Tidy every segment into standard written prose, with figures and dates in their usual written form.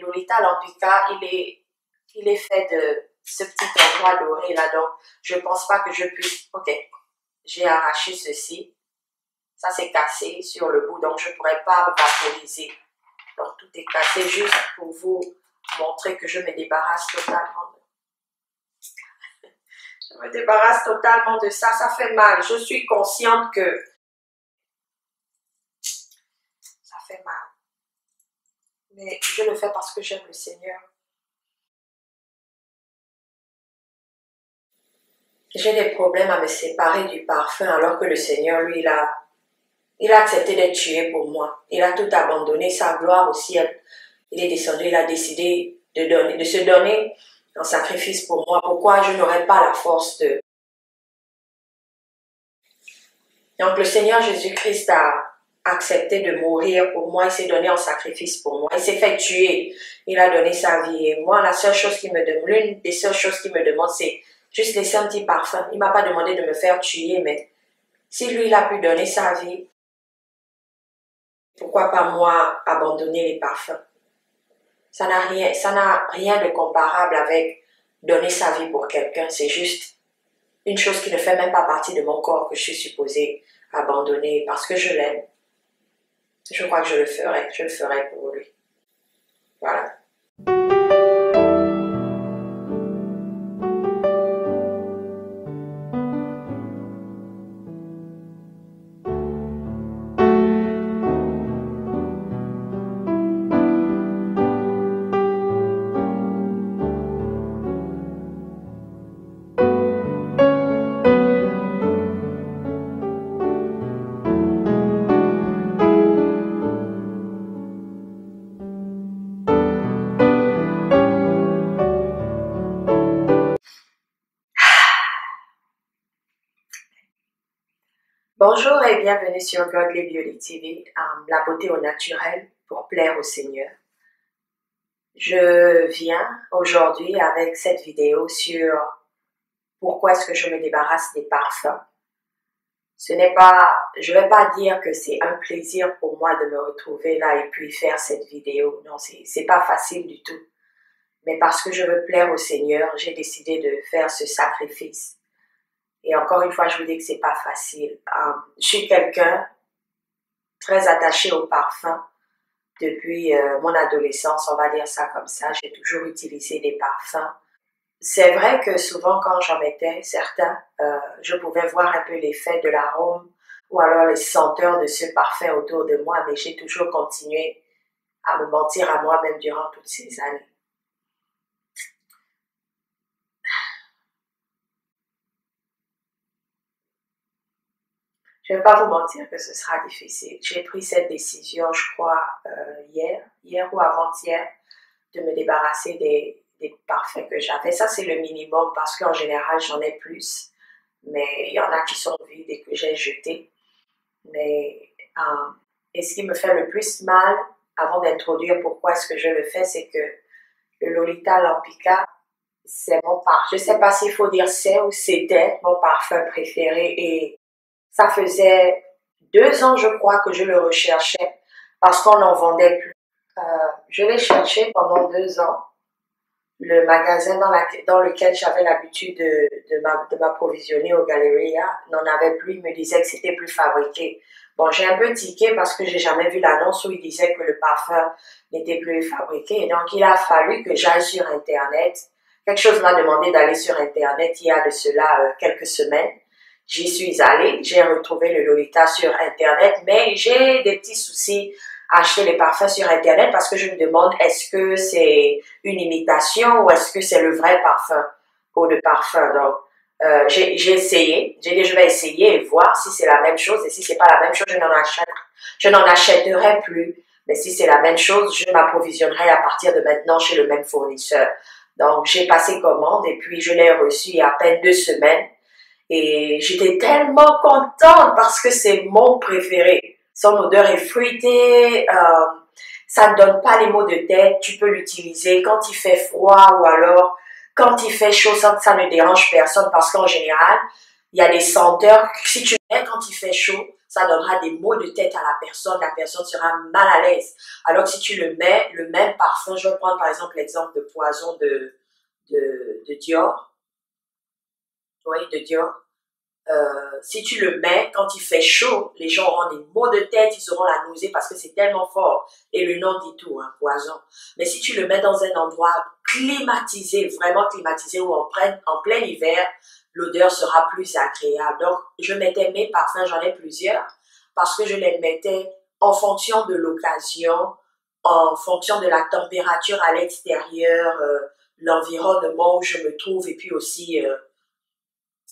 Lolita Lampica, il est fait de ce petit endroit doré là, donc je pense pas que je puisse. Ok, j'ai arraché ceci, ça c'est cassé sur le bout, donc je pourrais pas vaporiser. Donc tout est cassé juste pour vous montrer que je me débarrasse totalement. Je me débarrasse totalement de ça, ça fait mal. Je suis consciente que ça fait mal. Mais je le fais parce que j'aime le Seigneur. J'ai des problèmes à me séparer du parfum alors que le Seigneur, lui, il a accepté d'être tué pour moi. Il a tout abandonné, sa gloire au ciel. Il est descendu, il a décidé de se donner en sacrifice pour moi. Pourquoi je n'aurais pas la force de... Donc le Seigneur Jésus-Christ a accepté de mourir pour moi. Il s'est donné en sacrifice pour moi. Il s'est fait tuer. Il a donné sa vie. Et moi, la seule chose qu'il me demande, l'une des seules choses qu'il me demande, c'est juste laisser un petit parfum. Il ne m'a pas demandé de me faire tuer, mais si lui, il a pu donner sa vie, pourquoi pas moi abandonner les parfums? Ça n'a rien de comparable avec donner sa vie pour quelqu'un. C'est juste une chose qui ne fait même pas partie de mon corps que je suis supposée abandonner parce que je l'aime. Je crois que je le ferai pour lui. Voilà. Bonjour et bienvenue sur Godly Beauty TV, la beauté au naturel pour plaire au Seigneur. Je viens aujourd'hui avec cette vidéo sur pourquoi est-ce que je me débarrasse des parfums. Je vais pas dire que c'est un plaisir pour moi de me retrouver là et puis faire cette vidéo. Non, c'est pas facile du tout. Mais parce que je veux plaire au Seigneur, j'ai décidé de faire ce sacrifice. Et encore une fois, je vous dis que c'est pas facile. Je suis quelqu'un très attaché au parfum depuis mon adolescence, on va dire ça comme ça. J'ai toujours utilisé des parfums. C'est vrai que souvent quand j'en mettais certains, je pouvais voir un peu l'effet de l'arôme ou alors les senteurs de ce parfum autour de moi, mais j'ai toujours continué à me mentir à moi-même durant toutes ces années. Je ne vais pas vous mentir que ce sera difficile. J'ai pris cette décision, je crois, hier ou avant-hier, de me débarrasser des parfums que j'avais. Ça, c'est le minimum parce qu'en général, j'en ai plus. Mais il y en a qui sont vides et que j'ai jetés. Et ce qui me fait le plus mal, avant d'introduire pourquoi est-ce que je le fais, c'est que le Lolita Lampica, c'est mon parfum. Je ne sais pas s'il faut dire c'est ou c'était mon parfum préféré. Et ça faisait 2 ans, je crois, que je le recherchais parce qu'on n'en vendait plus. Je l'ai cherché pendant 2 ans. Le magasin dans lequel j'avais l'habitude de m'approvisionner au Galleria n'en avait plus. Il me disait que c'était plus fabriqué. Bon, j'ai un peu tiqué parce que j'ai jamais vu l'annonce où il disait que le parfum n'était plus fabriqué. Et donc, il a fallu que j'aille sur Internet. Quelque chose m'a demandé d'aller sur Internet il y a de cela quelques semaines. J'y suis allée, j'ai retrouvé le Lolita sur Internet, mais j'ai des petits soucis à acheter les parfums sur Internet parce que je me demande est-ce que c'est une imitation ou est-ce que c'est le vrai parfum ou le parfum. Donc, j'ai essayé, j'ai dit je vais essayer et voir si c'est la même chose et si c'est pas la même chose, je n'en achèterai plus. Mais si c'est la même chose, je m'approvisionnerai à partir de maintenant chez le même fournisseur. Donc, j'ai passé commande et puis je l'ai reçu il y a à peine 2 semaines. Et j'étais tellement contente parce que c'est mon préféré. Son odeur est fruitée, ça ne donne pas les maux de tête, tu peux l'utiliser quand il fait froid ou alors quand il fait chaud, ça ne dérange personne parce qu'en général, il y a des senteurs, si tu le mets quand il fait chaud, ça donnera des maux de tête à la personne sera mal à l'aise. Alors que si tu le mets, le même parfum, je vais prendre par exemple l'exemple de Poison de Dior, oui, de Dior. Si tu le mets, quand il fait chaud, les gens auront des maux de tête, ils auront la nausée parce que c'est tellement fort. Et le nom dit tout, hein, poison. Mais si tu le mets dans un endroit climatisé, vraiment climatisé, ou en plein hiver, l'odeur sera plus agréable. Donc, je mettais mes parfums, j'en ai plusieurs, parce que je les mettais en fonction de l'occasion, en fonction de la température à l'extérieur, l'environnement où je me trouve, et puis aussi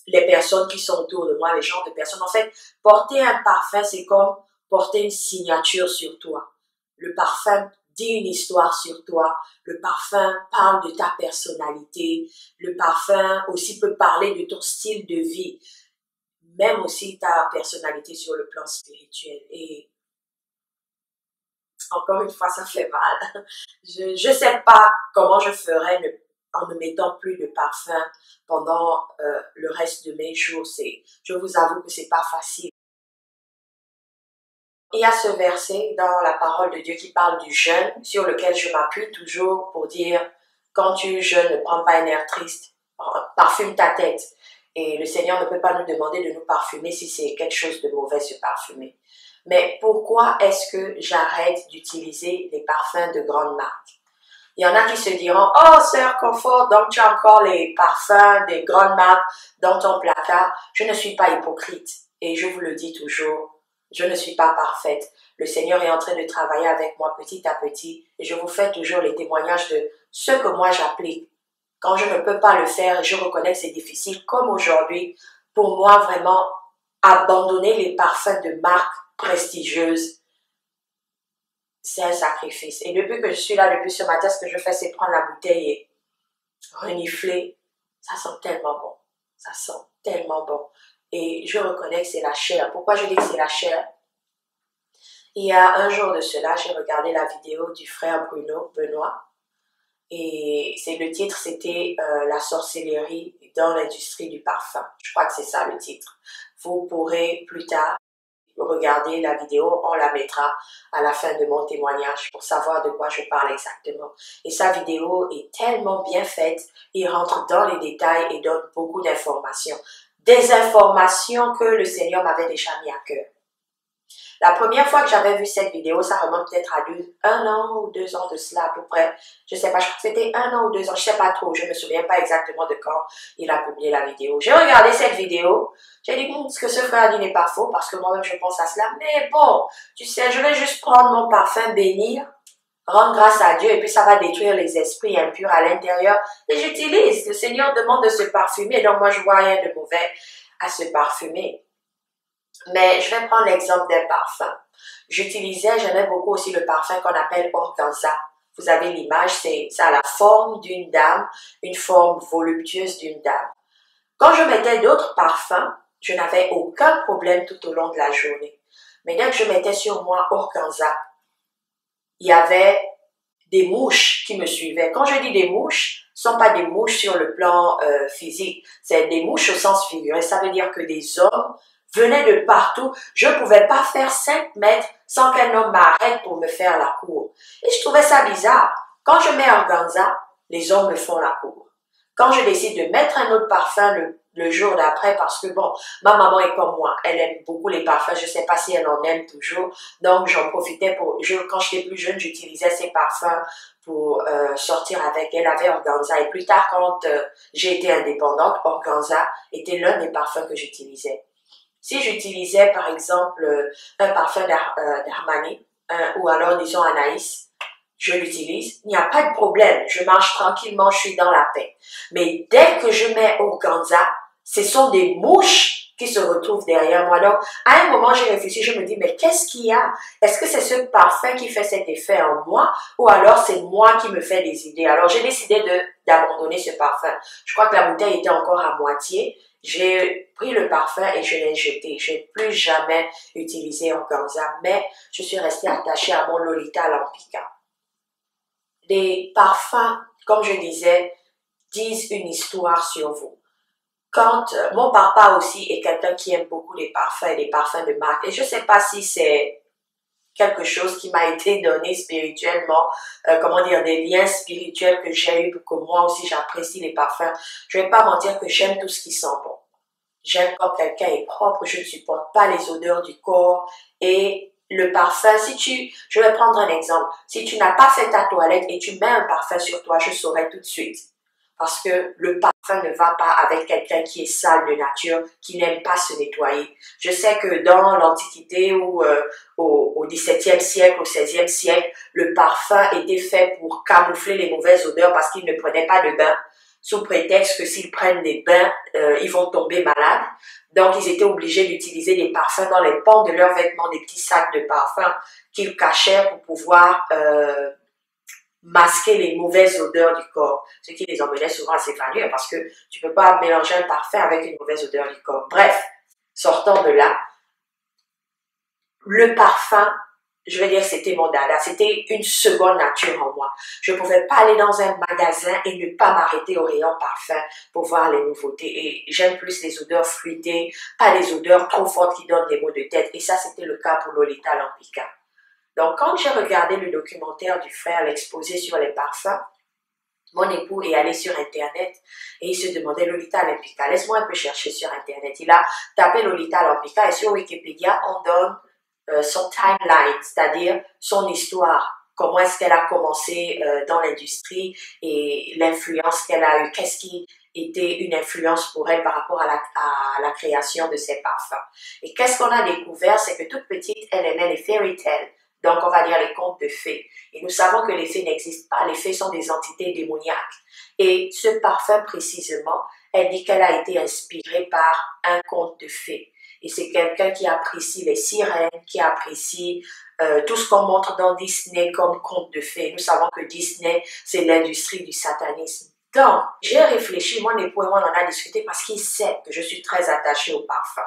les personnes qui sont autour de moi, les genres de personnes. En fait, porter un parfum, c'est comme porter une signature sur toi. Le parfum dit une histoire sur toi. Le parfum parle de ta personnalité. Le parfum aussi peut parler de ton style de vie. Même aussi ta personnalité sur le plan spirituel. Et encore une fois, ça fait mal. Je sais pas comment je ferais en ne mettant plus de parfum pendant le reste de mes jours. Je vous avoue que c'est pas facile. Il y a ce verset dans la parole de Dieu qui parle du jeûne, sur lequel je m'appuie toujours pour dire, quand tu jeûnes, ne prends pas un air triste, parfume ta tête. Et le Seigneur ne peut pas nous demander de nous parfumer si c'est quelque chose de mauvais se parfumer. Mais pourquoi est-ce que j'arrête d'utiliser les parfums de grandes marques? Il y en a qui se diront, oh, Sœur Confort, donc tu as encore les parfums des grandes marques dans ton placard. Je ne suis pas hypocrite et je vous le dis toujours, je ne suis pas parfaite. Le Seigneur est en train de travailler avec moi petit à petit et je vous fais toujours les témoignages de ce que moi j'applique. Quand je ne peux pas le faire et je reconnais que c'est difficile, comme aujourd'hui, pour moi vraiment abandonner les parfums de marques prestigieuses, c'est un sacrifice. Et depuis que je suis là, depuis ce matin, ce que je fais, c'est prendre la bouteille et renifler. Ça sent tellement bon. Ça sent tellement bon. Et je reconnais que c'est la chair. Pourquoi je dis que c'est la chair? Il y a un jour de cela, j'ai regardé la vidéo du frère Benoît. Et le titre, c'était la sorcellerie dans l'industrie du parfum. Je crois que c'est ça le titre. Vous pourrez plus tard regarder la vidéo, on la mettra à la fin de mon témoignage pour savoir de quoi je parle exactement. Et sa vidéo est tellement bien faite, il rentre dans les détails et donne beaucoup d'informations. Des informations que le Seigneur m'avait déjà mis à cœur. La première fois que j'avais vu cette vidéo, ça remonte peut-être à 1 an ou 2 ans de cela à peu près. Je sais pas, je crois que c'était 1 an ou 2 ans, je sais pas trop, je me souviens pas exactement de quand il a publié la vidéo. J'ai regardé cette vidéo, j'ai dit, ce que ce frère dit n'est pas faux, parce que moi-même je pense à cela, mais bon, tu sais, je vais juste prendre mon parfum, bénir, rendre grâce à Dieu, et puis ça va détruire les esprits impurs à l'intérieur, et j'utilise. Le Seigneur demande de se parfumer, donc moi je vois rien de mauvais à se parfumer. Mais je vais prendre l'exemple d'un parfum. J'aimais beaucoup aussi le parfum qu'on appelle organza. Vous avez l'image, ça a la forme d'une dame, une forme voluptueuse d'une dame. Quand je mettais d'autres parfums, je n'avais aucun problème tout au long de la journée. Mais dès que je mettais sur moi organza, il y avait des mouches qui me suivaient. Quand je dis des mouches, ce ne sont pas des mouches sur le plan physique, c'est des mouches au sens figuré. Ça veut dire que des hommes venaient de partout. Je ne pouvais pas faire 5 mètres sans qu'un homme m'arrête pour me faire la cour. Et je trouvais ça bizarre. Quand je mets organza, les hommes me font la cour. Quand je décide de mettre un autre parfum le jour d'après, parce que bon, ma maman est comme moi, elle aime beaucoup les parfums, je ne sais pas si elle en aime toujours, donc j'en profitais quand j'étais plus jeune, j'utilisais ces parfums pour sortir avec elle, avec organza. Et plus tard, quand j'ai été indépendante, organza était l'un des parfums que j'utilisais. Si j'utilisais par exemple un parfum d'Armani, ou alors disons Anaïs, je l'utilise, il n'y a pas de problème, je marche tranquillement, je suis dans la paix. Mais dès que je mets organza, ce sont des mouches qui se retrouvent derrière moi. Donc, à un moment, j'ai réfléchi, je me dis, mais qu'est-ce qu'il y a? Est-ce que c'est ce parfum qui fait cet effet en moi ou alors c'est moi qui me fais des idées? Alors, j'ai décidé d'abandonner ce parfum. Je crois que la bouteille était encore à moitié. J'ai pris le parfum et je l'ai jeté. Je n'ai plus jamais utilisé organza, mais je suis restée attachée à mon Lolita Lampica. Les parfums, comme je disais, disent une histoire sur vous. quand mon papa aussi est quelqu'un qui aime beaucoup les parfums et les parfums de marque, et je sais pas si c'est quelque chose qui m'a été donné spirituellement, comment dire, des liens spirituels que j'ai eu pour que moi aussi j'apprécie les parfums. Je vais pas mentir que j'aime tout ce qui sent bon. J'aime quand quelqu'un est propre, je ne supporte pas les odeurs du corps et le parfum. Je vais prendre un exemple. Si tu n'as pas fait ta toilette et tu mets un parfum sur toi, je saurais tout de suite. Parce que le parfum ne va pas avec quelqu'un qui est sale de nature, qui n'aime pas se nettoyer. Je sais que dans l'Antiquité ou au XVIIe siècle, au XVIe siècle, le parfum était fait pour camoufler les mauvaises odeurs parce qu'ils ne prenaient pas de bain, sous prétexte que s'ils prennent des bains, ils vont tomber malades. Donc, ils étaient obligés d'utiliser des parfums dans les pans de leurs vêtements, des petits sacs de parfums qu'ils cachaient pour pouvoir masquer les mauvaises odeurs du corps, ce qui les emmenait souvent à s'évanouir parce que tu peux pas mélanger un parfum avec une mauvaise odeur du corps. Bref, sortant de là, le parfum, je vais dire c'était mon dada, c'était une seconde nature en moi. Je pouvais pas aller dans un magasin et ne pas m'arrêter au rayon parfum pour voir les nouveautés. Et j'aime plus les odeurs fruitées, pas les odeurs trop fortes qui donnent des maux de tête. Et ça, c'était le cas pour Lolita Lampica. Donc, quand j'ai regardé le documentaire du frère, l'exposé sur les parfums, mon époux est allé sur Internet et il se demandait Lolita Lampica. Laisse-moi un peu chercher sur Internet. Il a tapé Lolita Lampica et sur Wikipédia, on donne son timeline, c'est-à-dire son histoire. Comment est-ce qu'elle a commencé dans l'industrie et l'influence qu'elle a eue. Qu'est-ce qui était une influence pour elle par rapport à la création de ses parfums. Et qu'est-ce qu'on a découvert, c'est que toute petite, elle aimait les fairy tales. Donc, on va dire les contes de fées. Et nous savons que les fées n'existent pas. Les fées sont des entités démoniaques. Et ce parfum, précisément, elle dit qu'elle a été inspirée par un conte de fées. Et c'est quelqu'un qui apprécie les sirènes, qui apprécie tout ce qu'on montre dans Disney comme conte de fées. Nous savons que Disney, c'est l'industrie du satanisme. Donc, j'ai réfléchi, mon époux et moi, on en a discuté parce qu'il sait que je suis très attachée au parfum.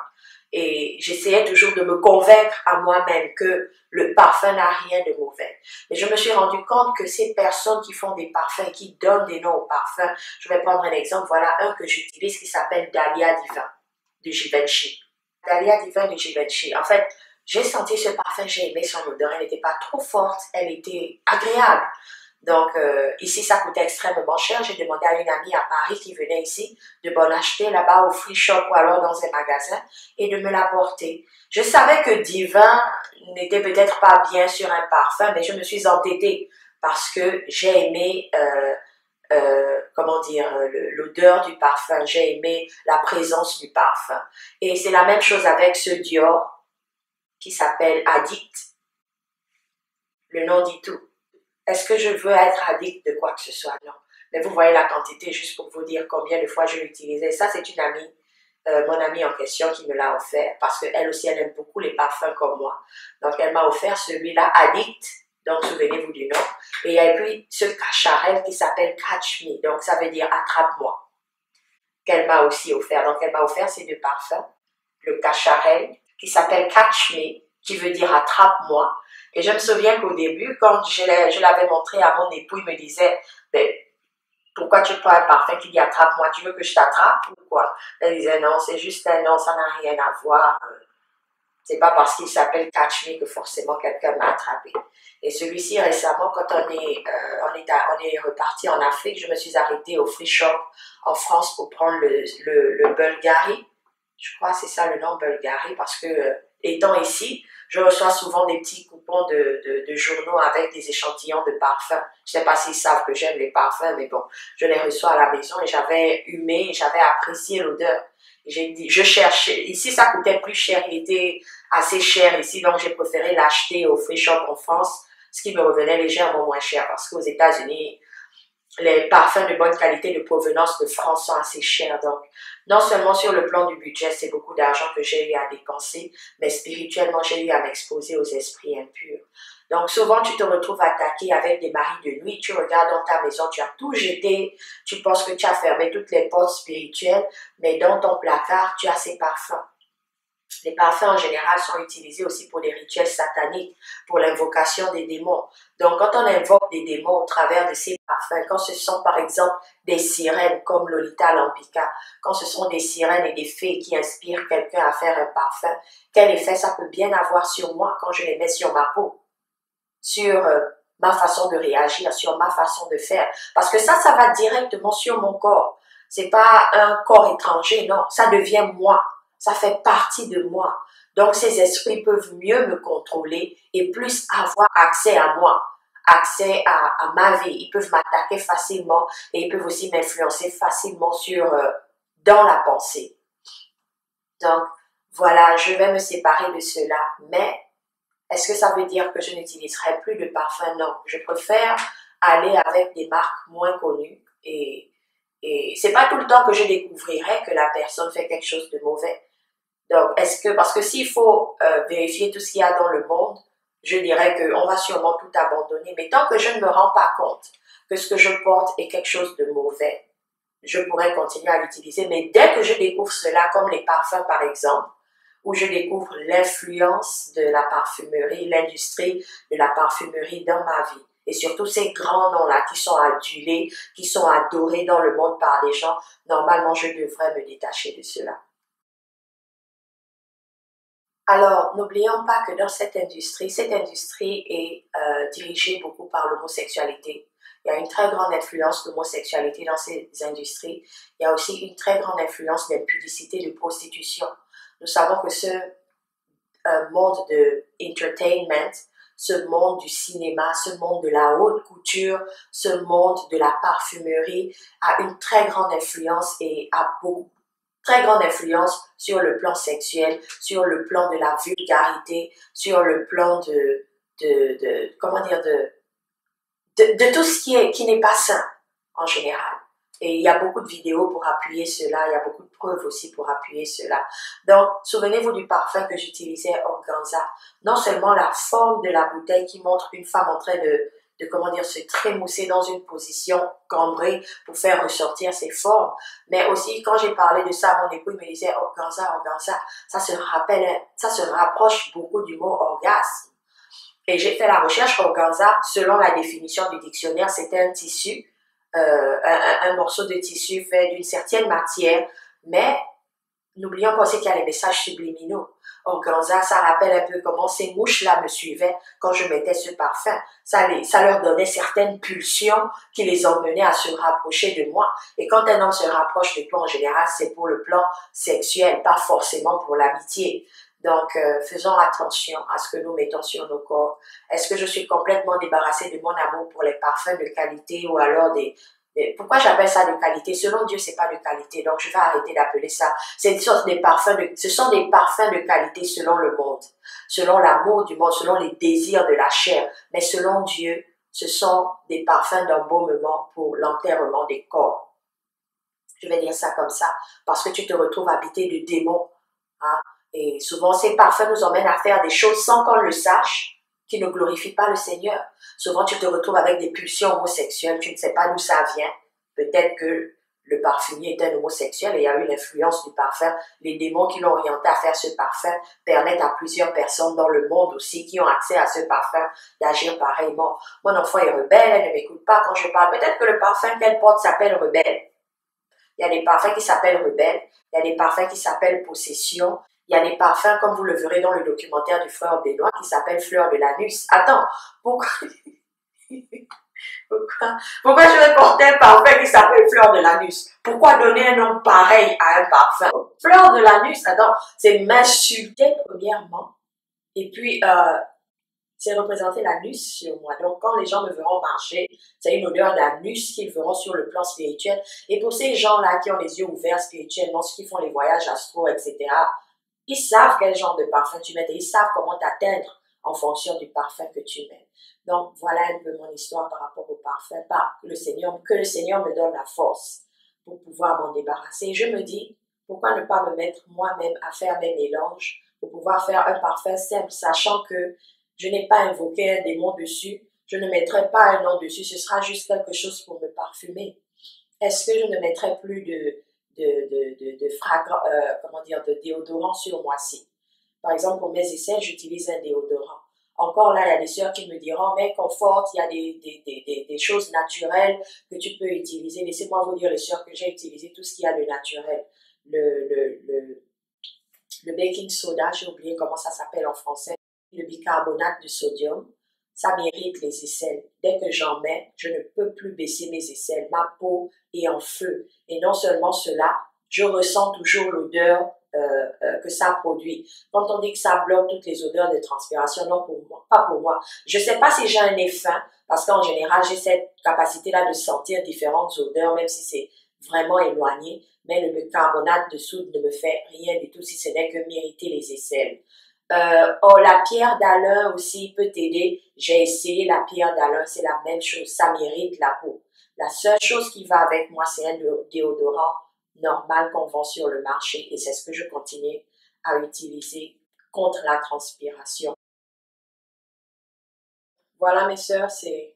Et j'essayais toujours de me convaincre à moi-même que le parfum n'a rien de mauvais. Mais je me suis rendu compte que ces personnes qui font des parfums, qui donnent des noms aux parfums, je vais prendre un exemple, voilà un que j'utilise qui s'appelle Dahlia Divin de Givenchy. Dahlia Divin de Givenchy. En fait, j'ai senti ce parfum, j'ai aimé son odeur, elle n'était pas trop forte, elle était agréable. Donc, ici, ça coûtait extrêmement cher. J'ai demandé à une amie à Paris qui venait ici de m'en acheter là-bas au free shop ou alors dans un magasin et de me l'apporter. Je savais que Divin n'était peut-être pas bien sur un parfum, mais je me suis entêtée parce que j'ai aimé, comment dire, l'odeur du parfum. J'ai aimé la présence du parfum. Et c'est la même chose avec ce Dior qui s'appelle Addict. Le nom dit tout. Est-ce que je veux être addict de quoi que ce soit? Non. Mais vous voyez la quantité, juste pour vous dire combien de fois je l'utilisais. Ça, c'est une amie, mon amie en question qui me l'a offert parce qu'elle aussi, elle aime beaucoup les parfums comme moi. Donc, elle m'a offert celui-là, Addict. Donc, souvenez-vous du nom. Et il y a puis ce cacharel qui s'appelle Catch Me. Donc, ça veut dire attrape-moi. Qu'elle m'a aussi offert. Donc, elle m'a offert ces deux parfums. Le cacharel qui s'appelle Catch Me, qui veut dire attrape-moi. Et je me souviens qu'au début, quand je l'avais montré à mon époux, il me disait, mais pourquoi tu prends un parfum qui dit attrape-moi, tu veux que je t'attrape ou quoi? Elle disait non, c'est juste un nom, ça n'a rien à voir. C'est pas parce qu'il s'appelle Catch Me que forcément quelqu'un m'a attrapé. Et celui-ci, récemment, quand on est reparti en Afrique, je me suis arrêtée au free shop en France pour prendre le Bulgari. Je crois que c'est ça le nom, Bulgari, parce que étant ici, je reçois souvent des petits coupons de journaux avec des échantillons de parfums. Je ne sais pas s'ils savent que j'aime les parfums, mais bon, je les reçois à la maison et j'avais humé, j'avais apprécié l'odeur. J'ai dit, je cherchais, ici ça coûtait plus cher, il était assez cher ici, donc j'ai préféré l'acheter au free shop en France, ce qui me revenait légèrement moins cher parce qu'aux États-Unis, les parfums de bonne qualité de provenance de France sont assez chers. Donc, non seulement sur le plan du budget, c'est beaucoup d'argent que j'ai eu à dépenser, mais spirituellement, j'ai eu à m'exposer aux esprits impurs. Donc, souvent, tu te retrouves attaqué avec des maris de nuit. Tu regardes dans ta maison, tu as tout jeté. Tu penses que tu as fermé toutes les portes spirituelles, mais dans ton placard, tu as ces parfums. Les parfums en général sont utilisés aussi pour des rituels sataniques, pour l'invocation des démons. Donc quand on invoque des démons au travers de ces parfums, quand ce sont par exemple des sirènes comme Lolita Lampika, quand ce sont des sirènes et des fées qui inspirent quelqu'un à faire un parfum, quel effet ça peut bien avoir sur moi quand je les mets sur ma peau, sur ma façon de réagir, sur ma façon de faire. Parce que ça va directement sur mon corps. C'est pas un corps étranger, non, ça devient moi. Ça fait partie de moi. Donc, ces esprits peuvent mieux me contrôler et plus avoir accès à moi, accès à ma vie. Ils peuvent m'attaquer facilement et ils peuvent aussi m'influencer facilement dans la pensée. Donc, voilà, je vais me séparer de cela. Mais est-ce que ça veut dire que je n'utiliserai plus de parfum? Non, je préfère aller avec des marques moins connues et c'est pas tout le temps que je découvrirai que la personne fait quelque chose de mauvais. Donc, parce que s'il faut vérifier tout ce qu'il y a dans le monde, je dirais qu'on va sûrement tout abandonner. Mais tant que je ne me rends pas compte que ce que je porte est quelque chose de mauvais, je pourrais continuer à l'utiliser. Mais dès que je découvre cela, comme les parfums par exemple, où je découvre l'influence de la parfumerie, l'industrie de la parfumerie dans ma vie, et surtout ces grands noms-là qui sont adulés, qui sont adorés dans le monde par des gens, normalement je devrais me détacher de cela. Alors, n'oublions pas que dans cette industrie est dirigée beaucoup par l'homosexualité. Il y a une très grande influence d'homosexualité dans ces industries. Il y a aussi une très grande influence d'impudicité, de prostitution. Nous savons que ce monde de entertainment, ce monde du cinéma, ce monde de la haute couture, ce monde de la parfumerie a une très grande influence et a beaucoup très grande influence sur le plan sexuel, sur le plan de la vulgarité, sur le plan comment dire, de tout ce qui n'est pas sain en général. Et il y a beaucoup de vidéos pour appuyer cela, il y a beaucoup de preuves aussi pour appuyer cela. Donc, souvenez-vous du parfum que j'utilisais Organza. Non seulement la forme de la bouteille qui montre une femme en train comment dire, se trémousser dans une position cambrée pour faire ressortir ses formes, mais aussi quand j'ai parlé de ça à mon époux, il me disait Organza, Organza, ça se rapproche beaucoup du mot orgasme. Et j'ai fait la recherche organza, selon la définition du dictionnaire, c'était un tissu, un morceau de tissu fait d'une certaine matière, mais n'oublions pas aussi qu'il y a les messages subliminaux. Organza, ça rappelle un peu comment ces mouches-là me suivaient quand je mettais ce parfum. Ça leur donnait certaines pulsions qui les emmenaient à se rapprocher de moi. Et quand un homme se rapproche de toi, en général, c'est pour le plan sexuel, pas forcément pour l'amitié. Donc, faisons attention à ce que nous mettons sur nos corps. Est-ce que je suis complètement débarrassée de mon amour pour les parfums de qualité ou alors pourquoi j'appelle ça de qualité? Selon Dieu, c'est pas de qualité, donc je vais arrêter d'appeler ça. Ce sont des parfums de qualité selon le monde, selon l'amour du monde, selon les désirs de la chair. Mais selon Dieu, ce sont des parfums d'embaumement pour l'enterrement des corps. Je vais dire ça comme ça, parce que tu te retrouves habité de démons, hein? Et souvent, ces parfums nous emmènent à faire des choses sans qu'on le sache, qui ne glorifient pas le Seigneur. Souvent, tu te retrouves avec des pulsions homosexuelles, tu ne sais pas d'où ça vient. Peut-être que le parfumier est un homosexuel et il y a eu l'influence du parfum. Les démons qui l'ont orienté à faire ce parfum permettent à plusieurs personnes dans le monde aussi qui ont accès à ce parfum d'agir pareillement. Mon enfant est rebelle, elle ne m'écoute pas quand je parle. Peut-être que le parfum qu'elle porte s'appelle rebelle. Il y a des parfums qui s'appellent rebelle, il y a des parfums qui s'appellent possession, il y a des parfums, comme vous le verrez dans le documentaire du frère Benoît, qui s'appelle Fleur de l'anus. Attends, pourquoi je vais porter un parfum qui s'appelle Fleur de l'anus? Pourquoi donner un nom pareil à un parfum? Fleur de l'anus, attends, c'est m'insulter premièrement, et puis c'est représenter l'anus sur moi. Donc, quand les gens me verront marcher, c'est une odeur d'anus qu'ils verront sur le plan spirituel. Et pour ces gens-là qui ont les yeux ouverts spirituellement, ceux qui font les voyages astro, etc., ils savent quel genre de parfum tu mets et ils savent comment t'atteindre en fonction du parfum que tu mets. Donc, voilà un peu mon histoire par rapport au parfum. Que le Seigneur me donne la force pour pouvoir m'en débarrasser. Et je me dis, pourquoi ne pas me mettre moi-même à faire mes mélanges pour pouvoir faire un parfum simple, sachant que je n'ai pas invoqué un démon dessus, je ne mettrai pas un nom dessus, ce sera juste quelque chose pour me parfumer. Est-ce que je ne mettrai plus de déodorant sur moi-ci? Par exemple, pour mes aisselles, j'utilise un déodorant. Encore là, il y a des sœurs qui me diront, mais Comfort, il y a des choses naturelles que tu peux utiliser. Laissez-moi vous dire, les sœurs, que j'ai utilisé tout ce qu'il y a de naturel. Le, le, le, le baking soda, j'ai oublié comment ça s'appelle en français, le bicarbonate de sodium, ça m'irrite les aisselles. Dès que j'en mets, je ne peux plus baisser mes aisselles. Ma peau est en feu. Et non seulement cela, je ressens toujours l'odeur que ça produit. Quand on dit que ça bloque toutes les odeurs de transpiration, non pour moi, pas pour moi. Je sais pas si j'ai un nez fin, parce qu'en général, j'ai cette capacité-là de sentir différentes odeurs, même si c'est vraiment éloigné. Mais le bicarbonate de soude ne me fait rien du tout, si ce n'est que m'irriter les aisselles. Oh, la pierre d'Alain aussi peut t'aider. J'ai essayé la pierre d'Alain, c'est la même chose, ça m'irrite la peau. La seule chose qui va avec moi, c'est un déodorant normal qu'on vend sur le marché et c'est ce que je continue à utiliser contre la transpiration. Voilà mes sœurs, c'est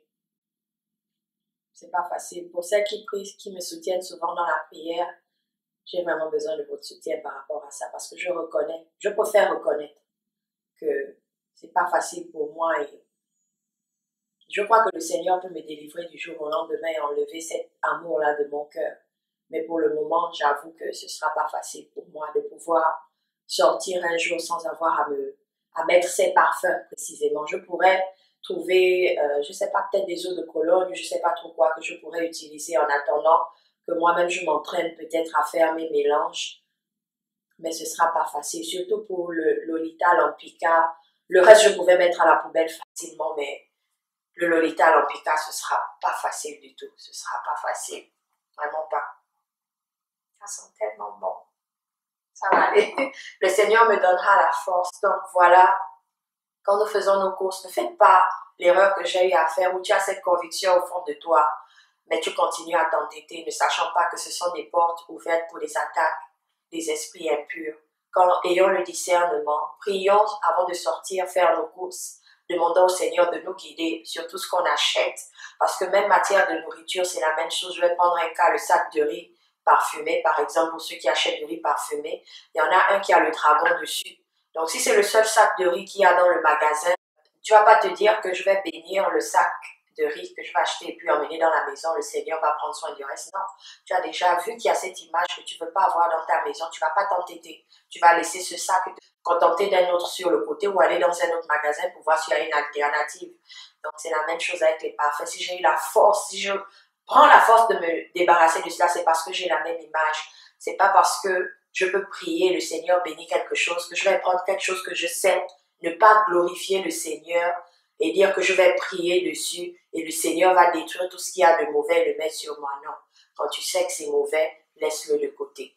pas facile. Pour celles qui me soutiennent souvent dans la prière, j'ai vraiment besoin de votre soutien par rapport à ça parce que je préfère reconnaître que c'est pas facile pour moi et je crois que le Seigneur peut me délivrer du jour au lendemain et enlever cet amour-là de mon cœur. Mais pour le moment, j'avoue que ce sera pas facile pour moi de pouvoir sortir un jour sans avoir à mettre ces parfums précisément. Je pourrais trouver, je sais pas, peut-être des eaux de Cologne, je sais pas trop quoi que je pourrais utiliser en attendant que moi-même je m'entraîne peut-être à faire mes mélanges. Mais ce sera pas facile, surtout pour le Lolita Lampica. Le reste, je pouvais mettre à la poubelle facilement, mais le Lolita Lampica, ce sera pas facile du tout. Ce sera pas facile. Vraiment pas. Ça sent tellement bon. Ça va aller. Le Seigneur me donnera la force. Donc voilà, quand nous faisons nos courses, ne faites pas l'erreur que j'ai eu à faire où tu as cette conviction au fond de toi, mais tu continues à t'entêter, ne sachant pas que ce sont des portes ouvertes pour des attaques des esprits impurs. Quand ayons le discernement, prions avant de sortir faire nos courses. Demandons au Seigneur de nous guider sur tout ce qu'on achète. Parce que même matière de nourriture, c'est la même chose. Je vais prendre un cas, le sac de riz parfumé, par exemple, pour ceux qui achètent du riz parfumé. Il y en a un qui a le dragon dessus. Donc, si c'est le seul sac de riz qu'il y a dans le magasin, tu vas pas te dire que je vais bénir le sac de riz que je vais acheter et puis emmener dans la maison, le Seigneur va prendre soin du reste. Non, tu as déjà vu qu'il y a cette image que tu ne veux pas avoir dans ta maison, tu ne vas pas t'entêter. Tu vas laisser ce sac te contenter d'un autre sur le côté ou aller dans un autre magasin pour voir s'il y a une alternative. Donc, c'est la même chose avec les parfums. Si j'ai eu la force, si je prends la force de me débarrasser de cela, c'est parce que j'ai la même image. C'est pas parce que je peux prier, le Seigneur bénit quelque chose, que je vais prendre quelque chose que je sais, ne pas glorifier le Seigneur et dire que je vais prier dessus et le Seigneur va détruire tout ce qu'il y a de mauvais et le mettre sur moi. Non. Quand tu sais que c'est mauvais, laisse-le de côté.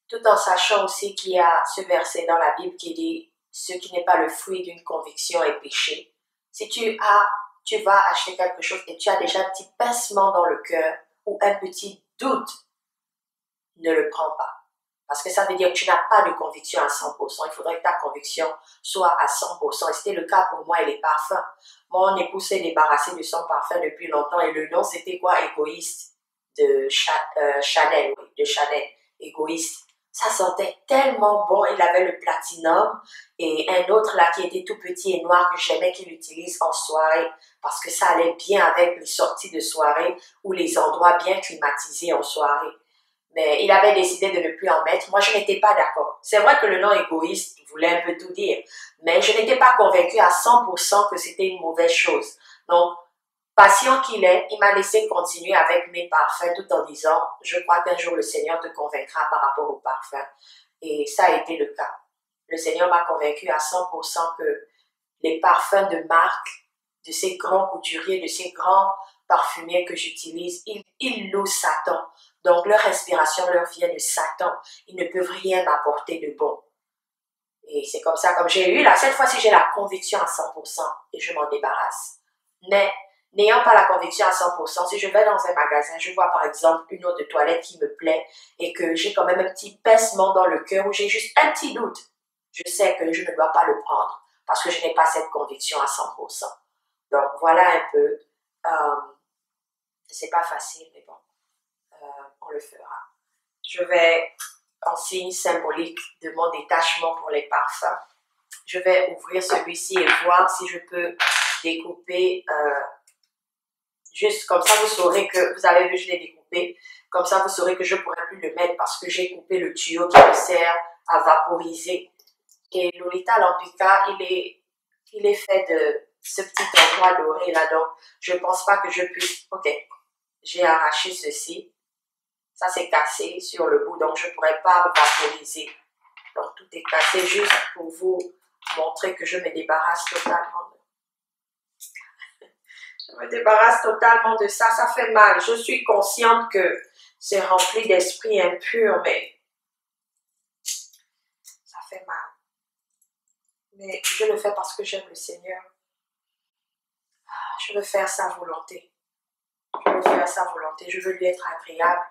Tout en sachant aussi qu'il y a ce verset dans la Bible qui dit « Ce qui n'est pas le fruit d'une conviction est péché ». Si tu vas acheter quelque chose et tu as déjà un petit pincement dans le cœur ou un petit doute, ne le prends pas. Parce que ça veut dire que tu n'as pas de conviction à 100%. Il faudrait que ta conviction soit à 100%. Et c'était le cas pour moi et les parfums. Mon époux s'est débarrassé de son parfum depuis longtemps et le nom c'était quoi? Égoïste de Chanel, oui, de Chanel. Égoïste. Ça sentait tellement bon. Il avait le platinum et un autre là qui était tout petit et noir que j'aimais qu'il utilise en soirée parce que ça allait bien avec les sorties de soirée ou les endroits bien climatisés en soirée. Mais il avait décidé de ne plus en mettre. Moi, je n'étais pas d'accord. C'est vrai que le nom égoïste voulait un peu tout dire, mais je n'étais pas convaincue à 100% que c'était une mauvaise chose. Donc, patient qu'il est, il m'a laissé continuer avec mes parfums tout en disant, je crois qu'un jour le Seigneur te convaincra par rapport aux parfums. Et ça a été le cas. Le Seigneur m'a convaincue à 100% que les parfums de marque, de ces grands couturiers, de ces grands parfumiers que j'utilise, ils louent Satan. Donc, leur respiration leur vient de Satan. Ils ne peuvent rien m'apporter de bon. Et c'est comme ça, comme j'ai eu là, cette fois-ci, j'ai la conviction à 100% et je m'en débarrasse. Mais, n'ayant pas la conviction à 100%, si je vais dans un magasin, je vois par exemple une eau de toilette qui me plaît et que j'ai quand même un petit pincement dans le cœur ou j'ai juste un petit doute, je sais que je ne dois pas le prendre parce que je n'ai pas cette conviction à 100%. Donc, voilà un peu. C'est pas facile, mais bon, on le fera. Je vais en signe symbolique de mon détachement pour les parfums. Je vais ouvrir celui-ci et voir si je peux découper, juste comme ça vous saurez que, vous avez vu je l'ai découpé, comme ça vous saurez que je ne pourrai plus le mettre parce que j'ai coupé le tuyau qui me sert à vaporiser. Et Lolita Lampica, il est fait de ce petit endroit doré là, donc je ne pense pas que je puisse, ok, j'ai arraché ceci, ça c'est cassé sur le bout, donc je ne pourrais pas vaporiser. Donc tout est cassé juste pour vous montrer que je me débarrasse totalement de ça. Ça fait mal. Je suis consciente que c'est rempli d'esprits impurs, mais ça fait mal. Mais je le fais parce que j'aime le Seigneur. Je veux faire sa volonté. Je veux faire sa volonté. Je veux lui être agréable.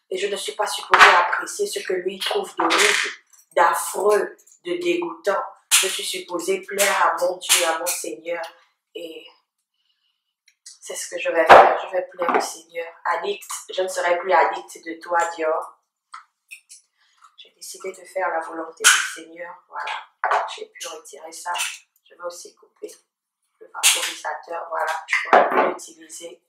Et je ne suis pas supposée apprécier ce que lui trouve d'horrible, d'affreux, de dégoûtant. Je suis supposée plaire à mon Dieu, à mon Seigneur. Et c'est ce que je vais faire. Je vais plaire au Seigneur. Addict, je ne serai plus addict de toi, Dior. J'ai décidé de faire la volonté du Seigneur. Voilà. J'ai pu retirer ça. Je vais aussi couper le vaporisateur. Voilà. Je pourrais plus l'utiliser.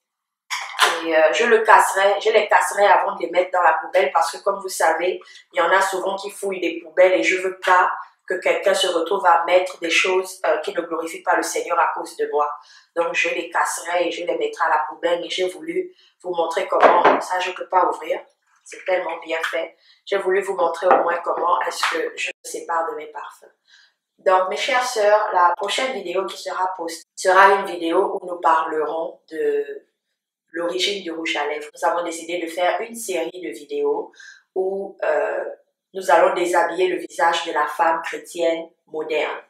Et je les casserai avant de les mettre dans la poubelle parce que comme vous savez, il y en a souvent qui fouillent les poubelles et je veux pas que quelqu'un se retrouve à mettre des choses qui ne glorifient pas le Seigneur à cause de moi. Donc je les casserai et je les mettrai à la poubelle. Mais j'ai voulu vous montrer comment, ça je ne peux pas ouvrir, c'est tellement bien fait. J'ai voulu vous montrer au moins comment est-ce que je me sépare de mes parfums. Donc mes chères sœurs, la prochaine vidéo qui sera postée sera une vidéo où nous parlerons de l'origine du rouge à lèvres. Nous avons décidé de faire une série de vidéos où nous allons déshabiller le visage de la femme chrétienne moderne.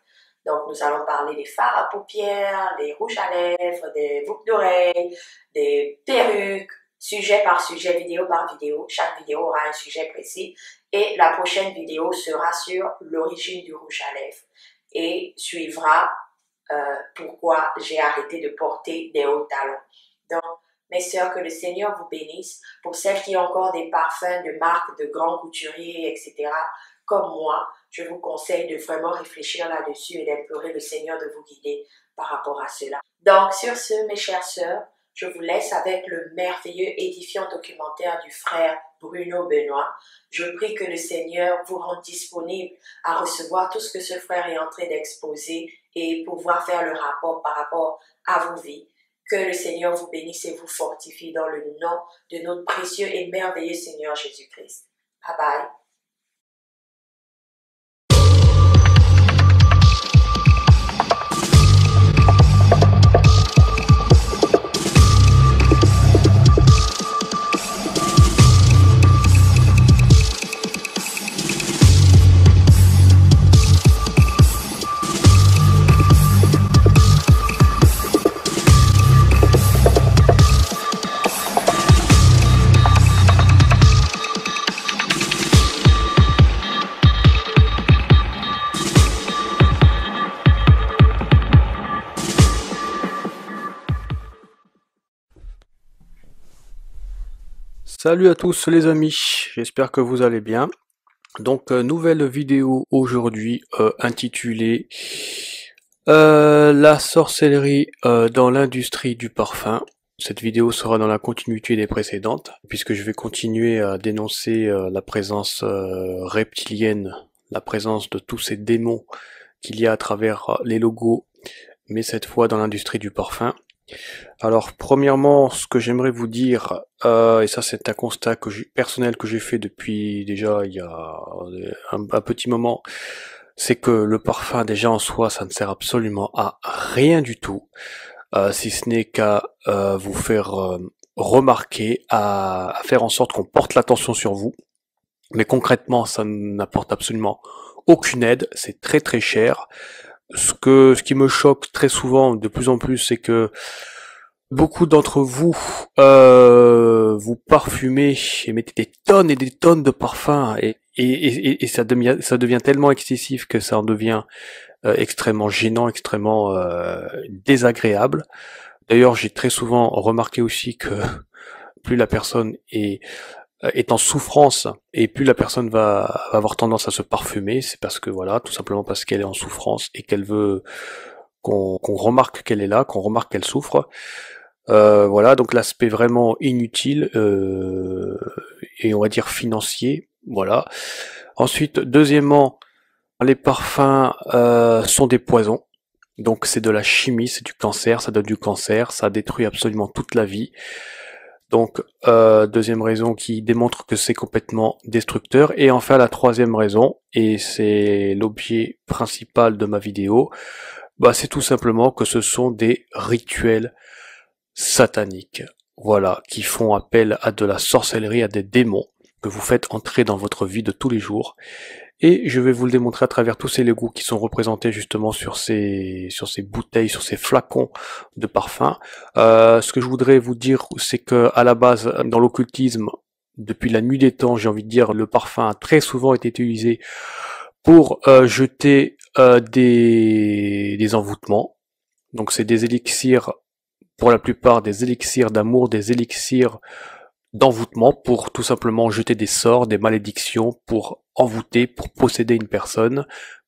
Donc, nous allons parler des fards à paupières, des rouges à lèvres, des boucles d'oreilles, des perruques, sujet par sujet, vidéo par vidéo. Chaque vidéo aura un sujet précis. Et la prochaine vidéo sera sur l'origine du rouge à lèvres. Et suivra pourquoi j'ai arrêté de porter des hauts talons. Donc, mes sœurs, que le Seigneur vous bénisse. Pour celles qui ont encore des parfums de marques de grands couturiers, etc., comme moi, je vous conseille de vraiment réfléchir là-dessus et d'implorer le Seigneur de vous guider par rapport à cela. Donc, sur ce, mes chères sœurs, je vous laisse avec le merveilleux, édifiant documentaire du frère Bruno Benoît. Je prie que le Seigneur vous rende disponible à recevoir tout ce que ce frère est en train d'exposer et pouvoir faire le rapport par rapport à vos vies. Que le Seigneur vous bénisse et vous fortifie dans le nom de notre précieux et merveilleux Seigneur Jésus-Christ. Bye bye. Salut à tous les amis, j'espère que vous allez bien. Donc nouvelle vidéo aujourd'hui intitulée La sorcellerie dans l'industrie du parfum. Cette vidéo sera dans la continuité des précédentes, puisque je vais continuer à dénoncer la présence reptilienne, la présence de tous ces démons qu'il y a à travers les logos, mais cette fois dans l'industrie du parfum. Alors premièrement, ce que j'aimerais vous dire, et ça c'est un constat personnel que j'ai fait depuis déjà il y a un petit moment, c'est que le parfum déjà en soi ça ne sert absolument à rien du tout, si ce n'est qu'à vous faire remarquer, à faire en sorte qu'on porte l'attention sur vous, mais concrètement ça n'apporte absolument aucune aide, c'est très très cher. Ce qui me choque très souvent, de plus en plus, c'est que beaucoup d'entre vous vous parfumez et mettez des tonnes et des tonnes de parfums et ça devient tellement excessif que ça en devient extrêmement gênant, extrêmement désagréable. D'ailleurs, j'ai très souvent remarqué aussi que plus la personne est est en souffrance, et plus la personne va avoir tendance à se parfumer, c'est parce que voilà, tout simplement parce qu'elle est en souffrance et qu'elle veut qu'on remarque qu'elle est là, qu'on remarque qu'elle souffre. Voilà, donc l'aspect vraiment inutile et on va dire financier, voilà. Ensuite, deuxièmement, les parfums sont des poisons, donc c'est de la chimie, c'est du cancer, ça donne du cancer, ça détruit absolument toute la vie. Donc, deuxième raison qui démontre que c'est complètement destructeur. Et enfin, la troisième raison, et c'est l'objet principal de ma vidéo, bah, c'est tout simplement que ce sont des rituels sataniques. Voilà, qui font appel à de la sorcellerie, à des démons que vous faites entrer dans votre vie de tous les jours. Et je vais vous le démontrer à travers tous ces logos qui sont représentés justement sur ces bouteilles, sur ces flacons de parfum. Ce que je voudrais vous dire, c'est que à la base, dans l'occultisme, depuis la nuit des temps, j'ai envie de dire, le parfum a très souvent été utilisé pour jeter des envoûtements. Donc c'est des élixirs, pour la plupart des élixirs d'amour, des élixirs d'envoûtement, pour tout simplement jeter des sorts, des malédictions, pour envoûter, pour posséder une personne.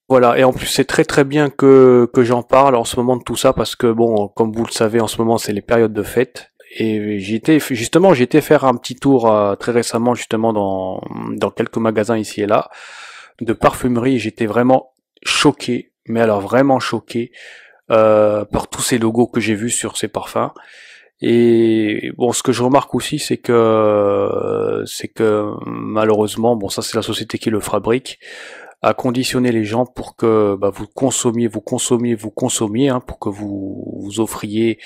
Voilà, et en plus c'est très très bien que j'en parle en ce moment de tout ça, parce que bon, comme vous le savez, en ce moment c'est les périodes de fête, et j'ai été faire un petit tour très récemment justement dans quelques magasins ici et là, de parfumerie, et j'étais vraiment choqué, mais alors vraiment choqué, par tous ces logos que j'ai vus sur ces parfums. Et bon, ce que je remarque aussi, c'est que malheureusement, bon, ça c'est la société qui le fabrique, a conditionné les gens pour que bah, vous consommiez, hein, pour que vous offriez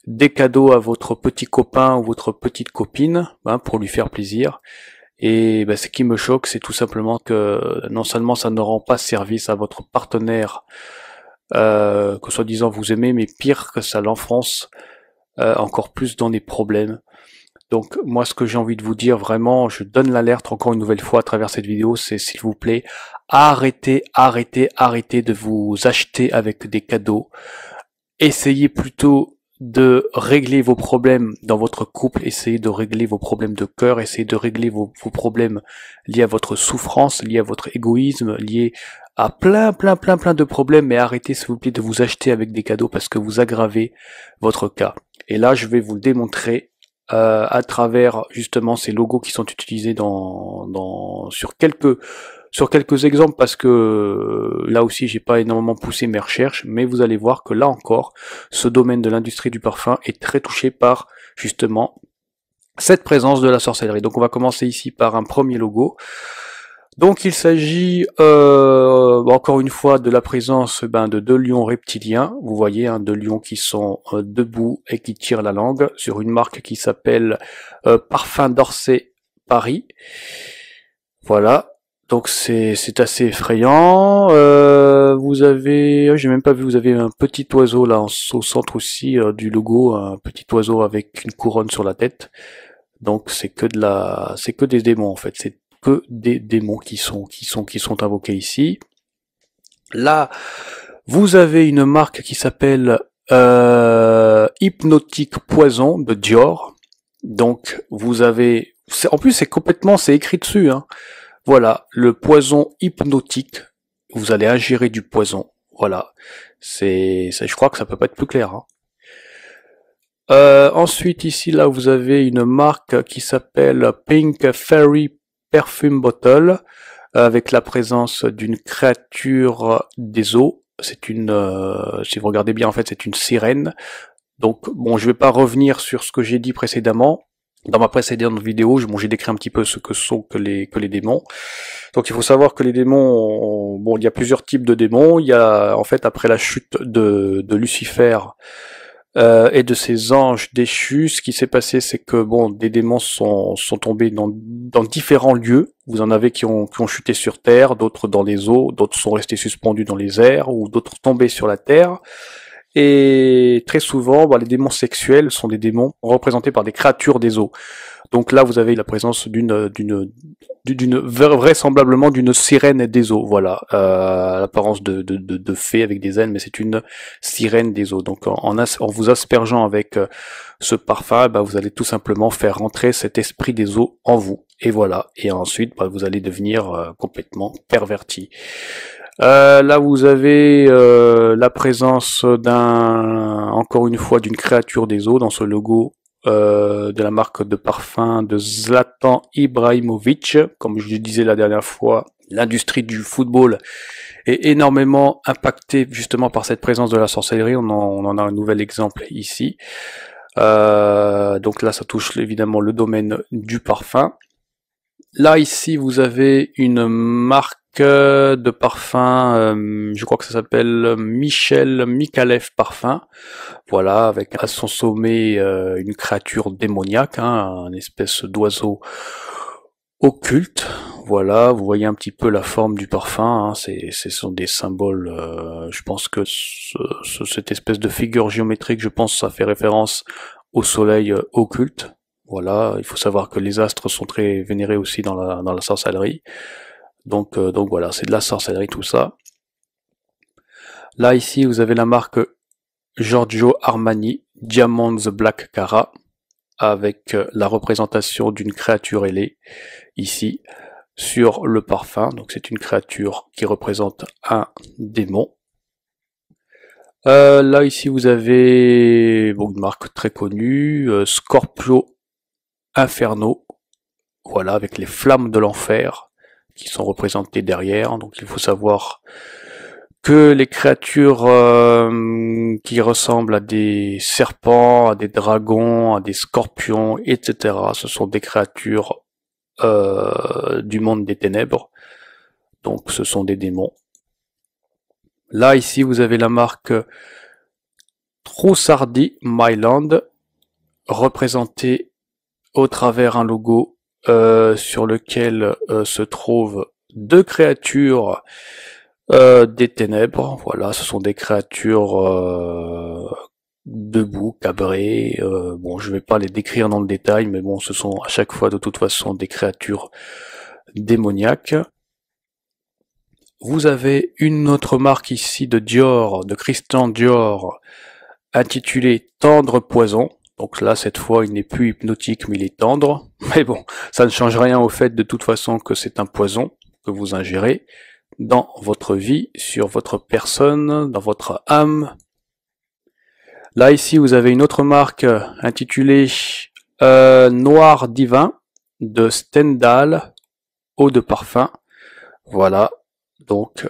des cadeaux à votre petit copain ou votre petite copine, hein, pour lui faire plaisir. Et bah, ce qui me choque, c'est tout simplement que non seulement ça ne rend pas service à votre partenaire que soi-disant vous aimez, mais pire que ça l'enfonce encore plus dans des problèmes. Donc moi ce que j'ai envie de vous dire vraiment, je donne l'alerte encore une nouvelle fois à travers cette vidéo, c'est s'il vous plaît, arrêtez de vous acheter avec des cadeaux. Essayez plutôt de régler vos problèmes dans votre couple, essayez de régler vos problèmes de cœur, essayez de régler vos problèmes liés à votre souffrance, liés à votre égoïsme, liés à plein de problèmes, mais arrêtez s'il vous plaît de vous acheter avec des cadeaux parce que vous aggravez votre cas. Et là, je vais vous le démontrer à travers justement ces logos qui sont utilisés sur quelques exemples, parce que là aussi j'ai pas énormément poussé mes recherches, mais vous allez voir que là encore, ce domaine de l'industrie du parfum est très touché par justement cette présence de la sorcellerie. Donc on va commencer ici par un premier logo. Donc il s'agit encore une fois de la présence de deux lions reptiliens. Vous voyez, hein, deux lions qui sont debout et qui tirent la langue sur une marque qui s'appelle Parfum d'Orsay Paris. Voilà. Donc c'est assez effrayant. Vous avez, j'ai même pas vu, vous avez un petit oiseau là au centre aussi du logo, un petit oiseau avec une couronne sur la tête. Donc c'est que des démons en fait. C'est que des démons qui sont invoqués ici. Là, vous avez une marque qui s'appelle Hypnotique Poison de Dior. Donc vous avez, en plus c'est écrit dessus, hein. Voilà, le poison hypnotique. Vous allez ingérer du poison. Voilà, je crois que ça peut pas être plus clair, hein. Ensuite ici là vous avez une marque qui s'appelle Pink Fairy Perfume Bottle avec la présence d'une créature des eaux. C'est une, si vous regardez bien en fait c'est une sirène. Donc bon, je vais pas revenir sur ce que j'ai dit précédemment. Dans ma précédente vidéo, j'ai décrit un petit peu ce que sont que les démons. Donc il faut savoir que les démons, bon, il y a plusieurs types de démons. Il y a en fait après la chute de Lucifer et de ses anges déchus, ce qui s'est passé, c'est que bon, des démons sont tombés dans différents lieux. Vous en avez qui ont chuté sur terre, d'autres dans les eaux, d'autres sont restés suspendus dans les airs, ou d'autres tombés sur la terre. Et très souvent, les démons sexuels sont des démons représentés par des créatures des eaux. Donc là, vous avez la présence vraisemblablement d'une sirène des eaux. Voilà, l'apparence de fée avec des ailes, mais c'est une sirène des eaux. Donc en vous aspergeant avec ce parfum, bah, vous allez tout simplement faire rentrer cet esprit des eaux en vous. Et voilà. Et ensuite, bah, vous allez devenir complètement perverti. Là, vous avez la présence encore une fois, d'une créature des eaux dans ce logo de la marque de parfum de Zlatan Ibrahimovic. Comme je le disais la dernière fois, l'industrie du football est énormément impactée justement par cette présence de la sorcellerie. On en a un nouvel exemple ici. Donc là, ça touche évidemment le domaine du parfum. Là, ici, vous avez une marque de parfum, je crois que ça s'appelle Michel Micallef Parfum. Voilà, avec à son sommet une créature démoniaque, hein, une espèce d'oiseau occulte. Voilà, vous voyez un petit peu la forme du parfum, hein, ce sont des symboles, je pense que cette espèce de figure géométrique, je pense ça fait référence au soleil occulte. Voilà, il faut savoir que les astres sont très vénérés aussi dans la sorcellerie. Donc voilà, c'est de la sorcellerie tout ça. Là ici, vous avez la marque Giorgio Armani Diamond the Black Cara avec la représentation d'une créature ailée ici sur le parfum. Donc c'est une créature qui représente un démon. Là ici vous avez une marque très connue, Scorpio Inferno, voilà, avec les flammes de l'enfer qui sont représentées derrière. Donc il faut savoir que les créatures qui ressemblent à des serpents, à des dragons, à des scorpions, etc., ce sont des créatures du monde des ténèbres. Donc ce sont des démons. Là ici vous avez la marque Troussardi Myland, représentée au travers un logo sur lequel se trouvent deux créatures des ténèbres. Voilà, ce sont des créatures debout, cabrées. Bon, je vais pas les décrire dans le détail, mais bon, ce sont à chaque fois de toute façon des créatures démoniaques. Vous avez une autre marque ici de Dior, de Christian Dior, intitulée Tendre Poison. Donc là, cette fois, il n'est plus hypnotique, mais il est tendre. Mais bon, ça ne change rien au fait de toute façon que c'est un poison que vous ingérez dans votre vie, sur votre personne, dans votre âme. Là, ici, vous avez une autre marque intitulée Noir Divin de Stendhal, eau de parfum. Voilà. Donc,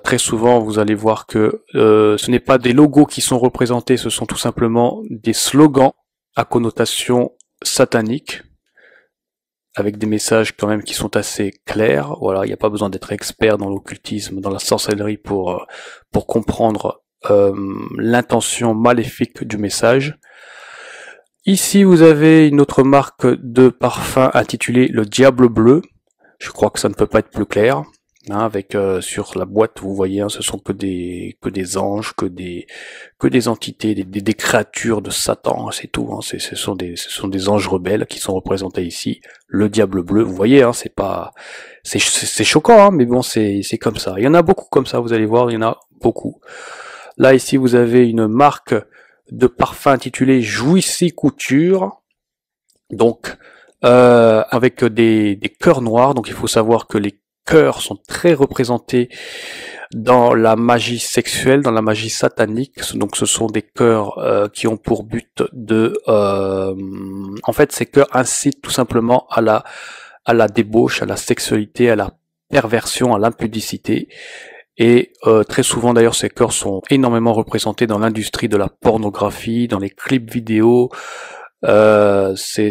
très souvent, vous allez voir que ce n'est pas des logos qui sont représentés, ce sont tout simplement des slogans à connotation satanique, avec des messages quand même qui sont assez clairs. Voilà, il n'y a pas besoin d'être expert dans l'occultisme, dans la sorcellerie pour comprendre l'intention maléfique du message. Ici, vous avez une autre marque de parfum intitulée Le Diable Bleu. Je crois que ça ne peut pas être plus clair. Hein, avec sur la boîte, vous voyez, hein, ce sont que des anges, que des entités, des créatures de Satan, c'est tout. Hein, ce sont des anges rebelles qui sont représentés ici. Le diable bleu, vous voyez, hein, c'est choquant, hein, mais bon, c'est comme ça. Il y en a beaucoup comme ça, vous allez voir, il y en a beaucoup. Là ici, vous avez une marque de parfum intitulée Jouissy Couture, donc avec des cœurs noirs. Donc il faut savoir que les cœurs sont très représentés dans la magie sexuelle, dans la magie satanique. Donc ce sont des cœurs qui ont pour but de... en fait, ces cœurs incitent tout simplement à la débauche, à la sexualité, à la perversion, à l'impudicité. Et très souvent d'ailleurs, ces cœurs sont énormément représentés dans l'industrie de la pornographie, dans les clips vidéo. C'est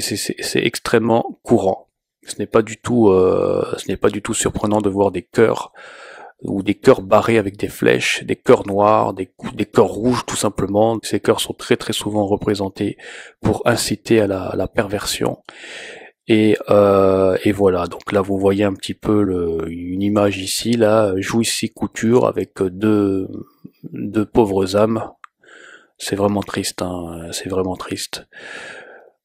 extrêmement courant. Ce n'est pas du tout surprenant de voir des cœurs ou des cœurs barrés avec des flèches, des cœurs noirs, des cœurs rouges tout simplement. Ces cœurs sont très très souvent représentés pour inciter à la perversion. Et voilà. Donc là, vous voyez un petit peu une image ici, là, Jouissy Couture avec deux pauvres âmes. C'est vraiment triste, hein. C'est vraiment triste.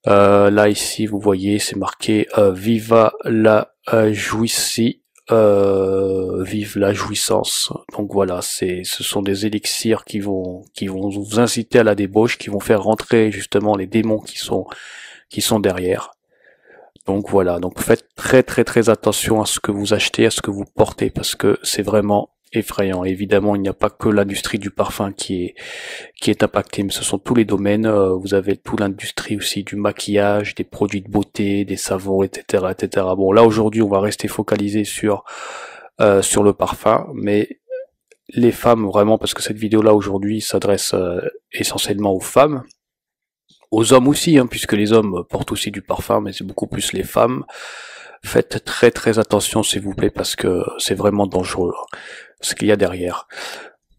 Là ici vous voyez c'est marqué Viva la jouissie, vive la jouissance. Donc voilà, ce sont des élixirs qui vont vous inciter à la débauche, qui vont faire rentrer justement les démons qui sont derrière. Donc voilà, donc faites très attention à ce que vous achetez, à ce que vous portez, parce que c'est vraiment effrayant. Évidemment, il n'y a pas que l'industrie du parfum qui est impactée, mais ce sont tous les domaines. Vous avez toute l'industrie aussi du maquillage, des produits de beauté, des savons, etc. Bon, là aujourd'hui, on va rester focalisé sur le parfum, mais les femmes vraiment, parce que cette vidéo-là aujourd'hui s'adresse essentiellement aux femmes. Aux hommes aussi, hein, puisque les hommes portent aussi du parfum, mais c'est beaucoup plus les femmes. Faites très attention s'il vous plaît, parce que c'est vraiment dangereux ce qu'il y a derrière.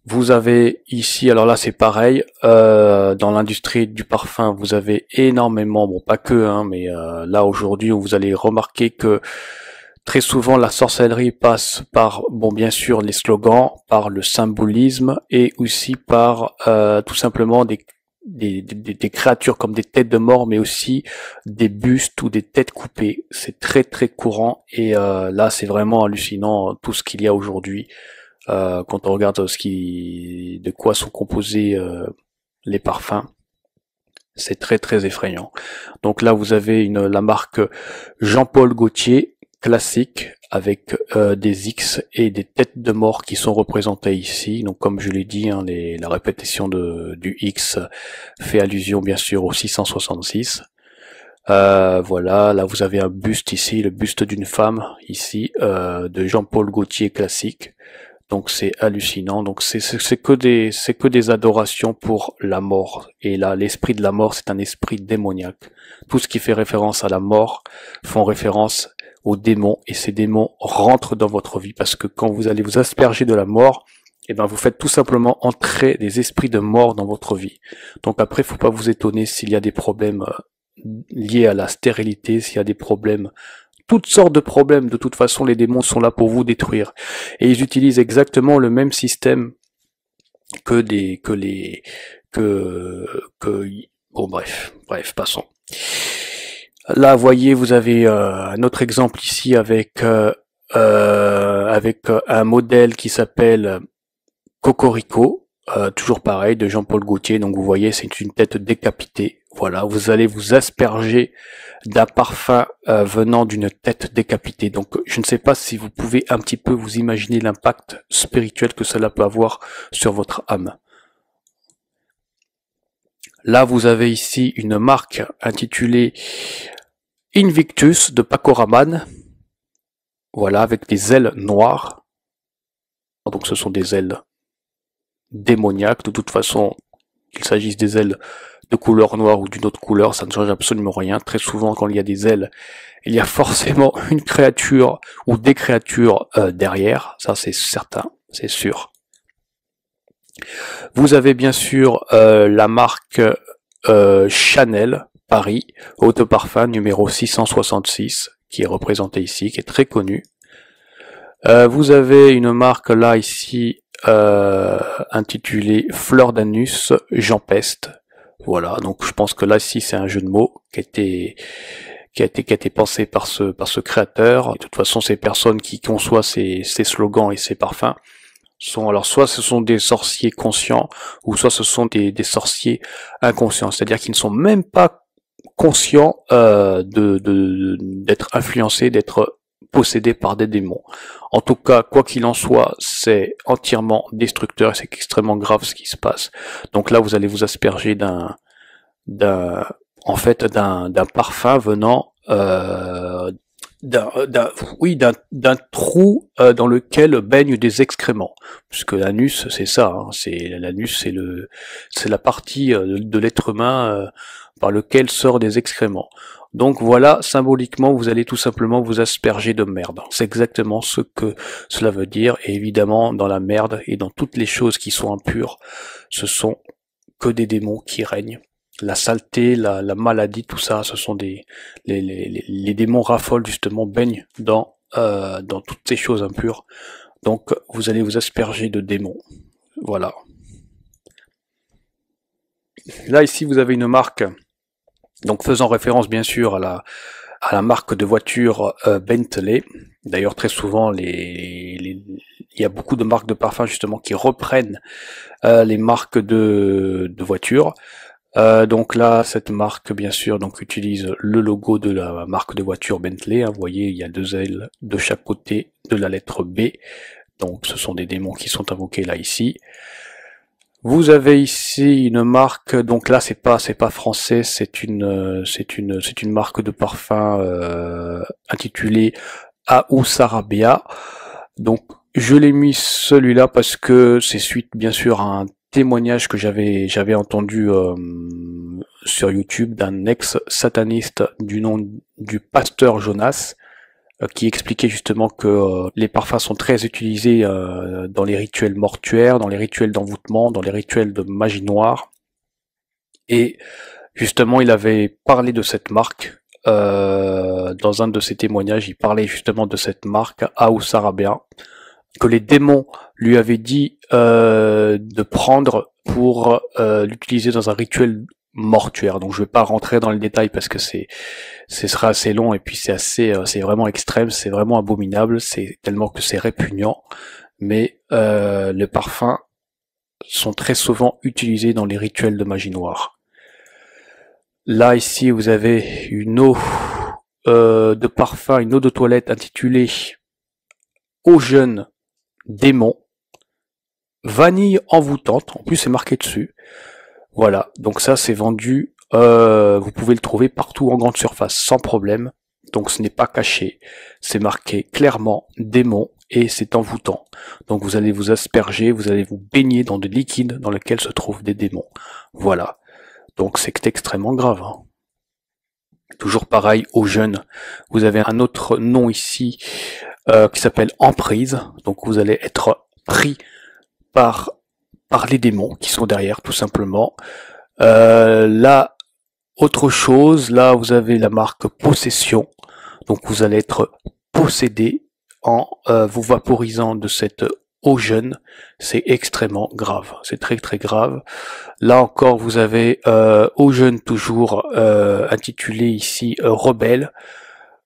Vous avez ici, alors là c'est pareil, dans l'industrie du parfum, vous avez énormément, bon pas que, hein, mais là aujourd'hui vous allez remarquer que très souvent la sorcellerie passe par, bon bien sûr les slogans, par le symbolisme et aussi par tout simplement des créatures comme des têtes de mort, mais aussi des bustes ou des têtes coupées. C'est très courant et là c'est vraiment hallucinant tout ce qu'il y a aujourd'hui quand on regarde de quoi sont composés les parfums. C'est très effrayant. Donc là vous avez la marque Jean-Paul Gaultier classique avec des X et des têtes de mort qui sont représentées ici. Donc comme je l'ai dit, hein, la répétition du X fait allusion bien sûr au 666. Voilà, là vous avez un buste ici, le buste d'une femme ici, de Jean-Paul Gaultier classique. Donc c'est hallucinant. Donc c'est que des adorations pour la mort. Et là, l'esprit de la mort, c'est un esprit démoniaque. Tout ce qui fait référence à la mort font référence aux démons, et ces démons rentrent dans votre vie, parce que quand vous allez vous asperger de la mort, eh ben vous faites tout simplement entrer des esprits de mort dans votre vie. Donc après, faut pas vous étonner s'il y a des problèmes liés à la stérilité, s'il y a des problèmes, toutes sortes de problèmes. De toute façon, les démons sont là pour vous détruire, et ils utilisent exactement le même système bon bref, passons. Là, voyez, vous avez un autre exemple ici avec un modèle qui s'appelle Cocorico, toujours pareil, de Jean-Paul Gaultier. Donc vous voyez, c'est une tête décapitée. Voilà, vous allez vous asperger d'un parfum venant d'une tête décapitée. Donc je ne sais pas si vous pouvez un petit peu vous imaginer l'impact spirituel que cela peut avoir sur votre âme. Là, vous avez ici une marque intitulée Invictus de Paco Rabanne. Voilà, avec des ailes noires. Donc ce sont des ailes démoniaques. De toute façon, qu'il s'agisse des ailes de couleur noire ou d'une autre couleur, ça ne change absolument rien. Très souvent, quand il y a des ailes, il y a forcément une créature ou des créatures derrière. Ça, c'est certain, c'est sûr. Vous avez bien sûr la marque Chanel Paris, eau de parfum numéro 666, qui est représentée ici, qui est très connue. Vous avez une marque là ici intitulée Fleur d'Anus Jean Peste. Voilà, donc je pense que là ici c'est un jeu de mots qui a été pensé par ce créateur. De toute façon, ces personnes qui conçoivent ces slogans et ces parfums sont, alors soit ce sont des sorciers conscients, ou soit ce sont des sorciers inconscients, c'est-à-dire qu'ils ne sont même pas conscients d'être influencés, d'être possédés par des démons. En tout cas, quoi qu'il en soit, c'est entièrement destructeur, c'est extrêmement grave ce qui se passe. Donc là, vous allez vous asperger d'un parfum venant d'un trou dans lequel baignent des excréments, puisque l'anus c'est ça, hein, l'anus c'est la partie de l'être humain par lequel sort des excréments. Donc voilà, symboliquement, vous allez tout simplement vous asperger de merde. C'est exactement ce que cela veut dire, et évidemment, dans la merde et dans toutes les choses qui sont impures, ce sont que des démons qui règnent. La saleté, la maladie, tout ça, ce sont les démons raffolent justement, baignent dans toutes ces choses impures. Donc vous allez vous asperger de démons. Voilà. Là ici vous avez une marque Donc faisant référence bien sûr à la marque de voiture Bentley. D'ailleurs très souvent il y a beaucoup de marques de parfums justement qui reprennent les marques de voitures. Donc là, cette marque, bien sûr, donc utilise le logo de la marque de voiture Bentley. Hein, vous voyez, il y a deux ailes de chaque côté de la lettre B. Donc, ce sont des démons qui sont invoqués là ici. Vous avez ici une marque. Donc là, c'est pas français. C'est une marque de parfum intitulée Aou Sarabia. Donc, je l'ai mis celui-là parce que c'est suite, bien sûr, à un témoignage que j'avais entendu sur YouTube d'un ex-sataniste du nom du pasteur Jonas qui expliquait justement que les parfums sont très utilisés dans les rituels mortuaires, dans les rituels d'envoûtement, dans les rituels de magie noire. Et justement, il avait parlé de cette marque dans un de ses témoignages. Il parlait justement de cette marque Aou Sarabia que les démons lui avaient dit de prendre pour l'utiliser dans un rituel mortuaire. Donc je vais pas rentrer dans le détail parce que ce sera assez long et puis c'est vraiment extrême, c'est vraiment abominable, c'est tellement que c'est répugnant. Mais les parfums sont très souvent utilisés dans les rituels de magie noire. Là ici vous avez une eau de parfum, une eau de toilette intitulée Eau jeune démon, vanille envoûtante, en plus c'est marqué dessus. Voilà, donc ça c'est vendu, vous pouvez le trouver partout en grande surface sans problème. Donc ce n'est pas caché, c'est marqué clairement démon et c'est envoûtant. Donc vous allez vous asperger, vous allez vous baigner dans des liquides dans lesquels se trouvent des démons. Voilà, donc c'est extrêmement grave. Hein. Toujours pareil aux jeunes, vous avez un autre nom ici qui s'appelle emprise. Donc vous allez être pris par les démons qui sont derrière, tout simplement. Là, autre chose, là vous avez la marque possession. Donc vous allez être possédé en vous vaporisant de cette eau jeune. C'est extrêmement grave, c'est très très grave. Là encore vous avez eau jeune toujours intitulée ici rebelle.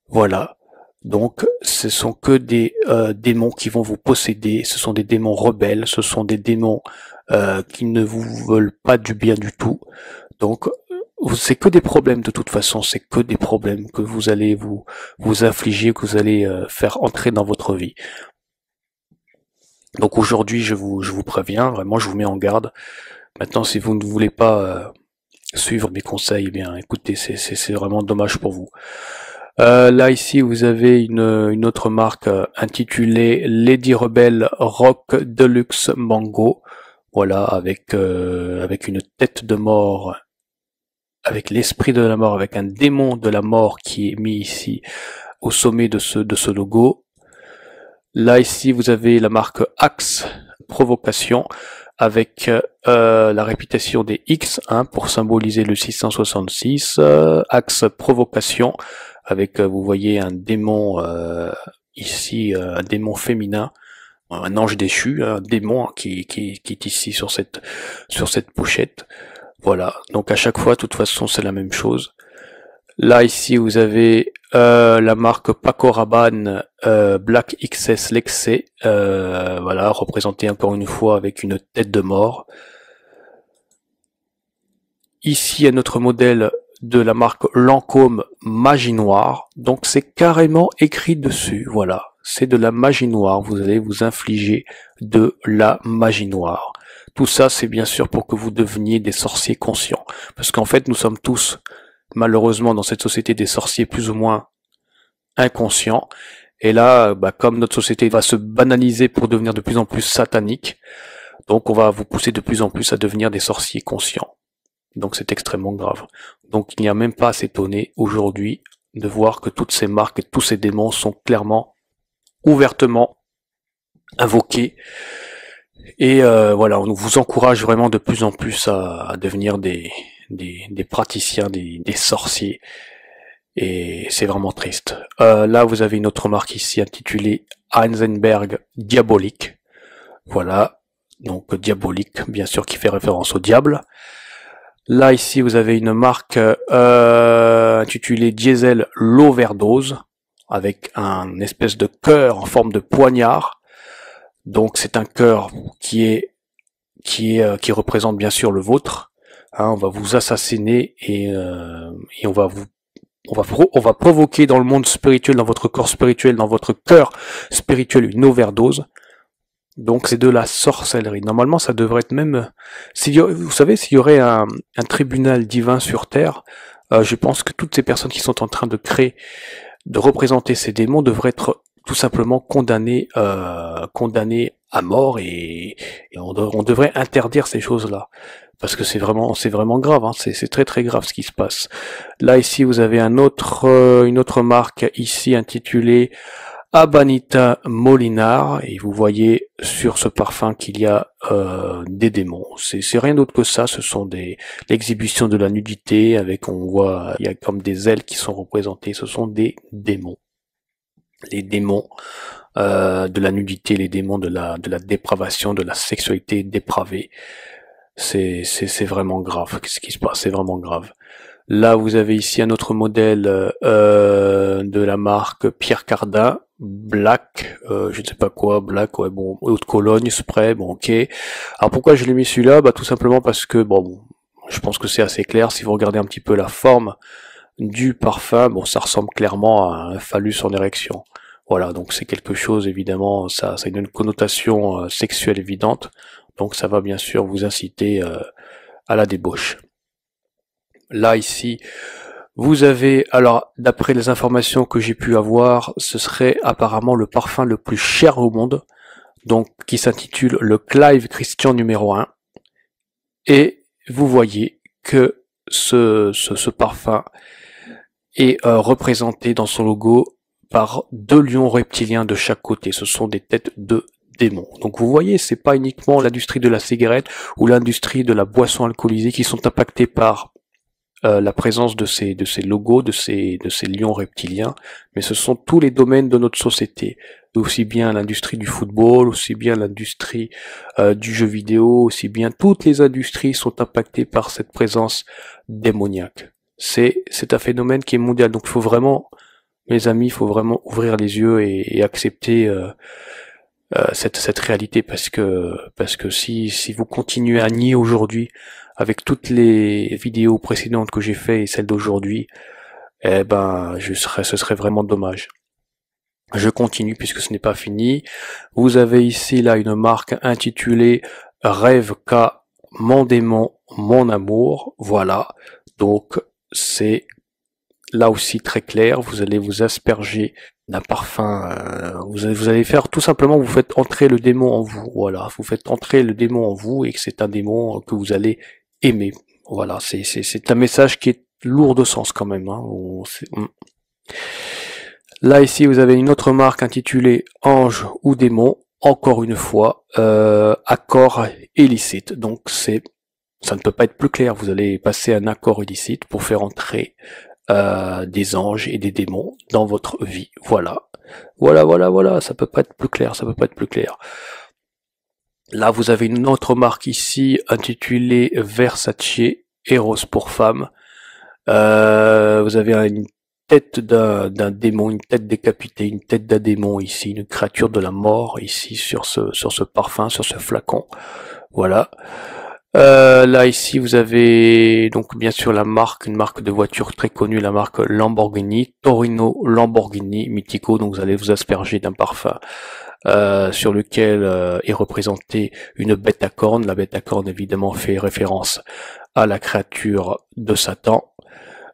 Voilà. Donc, ce sont que des démons qui vont vous posséder. Ce sont des démons rebelles. Ce sont des démons qui ne vous veulent pas du bien du tout. Donc, c'est que des problèmes de toute façon. C'est que des problèmes que vous allez vous infliger, que vous allez faire entrer dans votre vie. Donc aujourd'hui, je vous préviens. Vraiment, je vous mets en garde. Maintenant, si vous ne voulez pas suivre mes conseils, eh bien, écoutez, c'est vraiment dommage pour vous. Là ici vous avez une autre marque intitulée Lady Rebel Rock Deluxe Mango. Voilà, avec une tête de mort, avec l'esprit de la mort, avec un démon de la mort qui est mis ici au sommet de ce logo. Là ici vous avez la marque Axe Provocation avec la réputation des X pour symboliser le 666, Axe Provocation avec vous voyez un démon ici, un démon féminin, un ange déchu, un démon qui est ici sur cette pochette. Voilà, donc à chaque fois, de toute façon, c'est la même chose. Là ici, vous avez la marque Paco Rabanne Black XS Lexé, voilà, représentée encore une fois avec une tête de mort. Ici, un autre modèle de la marque Lancôme Magie Noire. Donc c'est carrément écrit dessus, voilà. C'est de la magie noire, vous allez vous infliger de la magie noire. Tout ça, c'est bien sûr pour que vous deveniez des sorciers conscients. Parce qu'en fait, nous sommes tous, malheureusement, dans cette société des sorciers plus ou moins inconscients. Et là, comme notre société va se banaliser pour devenir de plus en plus satanique, donc on va vous pousser de plus en plus à devenir des sorciers conscients. Donc c'est extrêmement grave. Donc il n'y a même pas à s'étonner aujourd'hui de voir que toutes ces marques et tous ces démons sont clairement, ouvertement invoqués. Et voilà, on vous encourage vraiment de plus en plus à devenir des praticiens, des sorciers. Et c'est vraiment triste. Là vous avez une autre marque ici intitulée Heisenberg Diabolique. Voilà, donc diabolique, bien sûr qui fait référence au diable. Là, ici, vous avez une marque intitulée Diesel l'Overdose, avec un espèce de cœur en forme de poignard. Donc, c'est un cœur qui représente bien sûr le vôtre. Hein, on va vous assassiner et on va provoquer dans le monde spirituel, dans votre corps spirituel, dans votre cœur spirituel, une overdose. Donc c'est de la sorcellerie. Normalement, ça devrait être même... vous savez, s'il y aurait un tribunal divin sur Terre, je pense que toutes ces personnes qui sont en train de créer, de représenter ces démons devraient être tout simplement condamnées à mort et on devrait interdire ces choses-là. Parce que c'est vraiment grave, hein. C'est très très grave ce qui se passe. Là ici vous avez une autre marque ici intitulée Abanita Molinar, et vous voyez sur ce parfum qu'il y a des démons. C'est rien d'autre que ça, ce sont l'exhibition de la nudité, avec on voit il y a comme des ailes qui sont représentées, ce sont des démons. Les démons de la nudité, les démons de la dépravation, de la sexualité dépravée. C'est vraiment grave ce qui se passe, c'est vraiment grave. Là, vous avez ici un autre modèle de la marque Pierre Cardin, Black, je ne sais pas quoi, Black, ouais, bon, eau de Cologne, spray, bon, ok. Alors pourquoi je l'ai mis celui-là? Bah tout simplement parce que, bon, je pense que c'est assez clair, si vous regardez un petit peu la forme du parfum, bon, ça ressemble clairement à un phallus en érection. Voilà, donc c'est quelque chose, évidemment, ça a une connotation sexuelle évidente, donc ça va bien sûr vous inciter à la débauche. Là, ici, vous avez, alors, d'après les informations que j'ai pu avoir, ce serait apparemment le parfum le plus cher au monde, donc qui s'intitule le Clive Christian numéro 1. Et vous voyez que ce parfum est représenté dans son logo par 2 lions reptiliens de chaque côté. Ce sont des têtes de démons. Donc vous voyez, c'est pas uniquement l'industrie de la cigarette ou l'industrie de la boisson alcoolisée qui sont impactés par la présence de ces logos, de ces lions reptiliens, mais ce sont tous les domaines de notre société, aussi bien l'industrie du football, aussi bien l'industrie du jeu vidéo, aussi bien toutes les industries sont impactées par cette présence démoniaque. C'est un phénomène qui est mondial, donc il faut vraiment, mes amis, il faut vraiment ouvrir les yeux et accepter cette réalité, parce que si vous continuez à nier aujourd'hui, avec toutes les vidéos précédentes que j'ai fait et celles d'aujourd'hui, eh ben ce serait vraiment dommage. Je continue puisque ce n'est pas fini. Vous avez ici là une marque intitulée Rêve K, mon démon, mon amour. Voilà, donc c'est là aussi très clair, vous allez vous asperger d'un parfum, vous allez faire tout simplement, vous faites entrer le démon en vous, voilà, vous faites entrer le démon en vous et que c'est un démon que vous allez aimer, voilà, c'est un message qui est lourd de sens quand même, hein. Là ici vous avez une autre marque intitulée Ange ou démon, encore une fois, accord illicite, donc ça ne peut pas être plus clair, vous allez passer un accord illicite pour faire entrer des anges et des démons dans votre vie. Voilà. Voilà. Ça peut pas être plus clair, ça peut pas être plus clair. Là, vous avez une autre marque ici intitulée Versace Eros pour femmes. Vous avez une tête d'un démon, une tête décapitée, une tête d'un démon ici, une créature de la mort ici sur ce parfum, sur ce flacon. Voilà. Là ici vous avez donc bien sûr une marque de voiture très connue, la marque Lamborghini, Torino Lamborghini Mythico, donc vous allez vous asperger d'un parfum sur lequel est représentée une bête à cornes. La bête à cornes évidemment fait référence à la créature de Satan.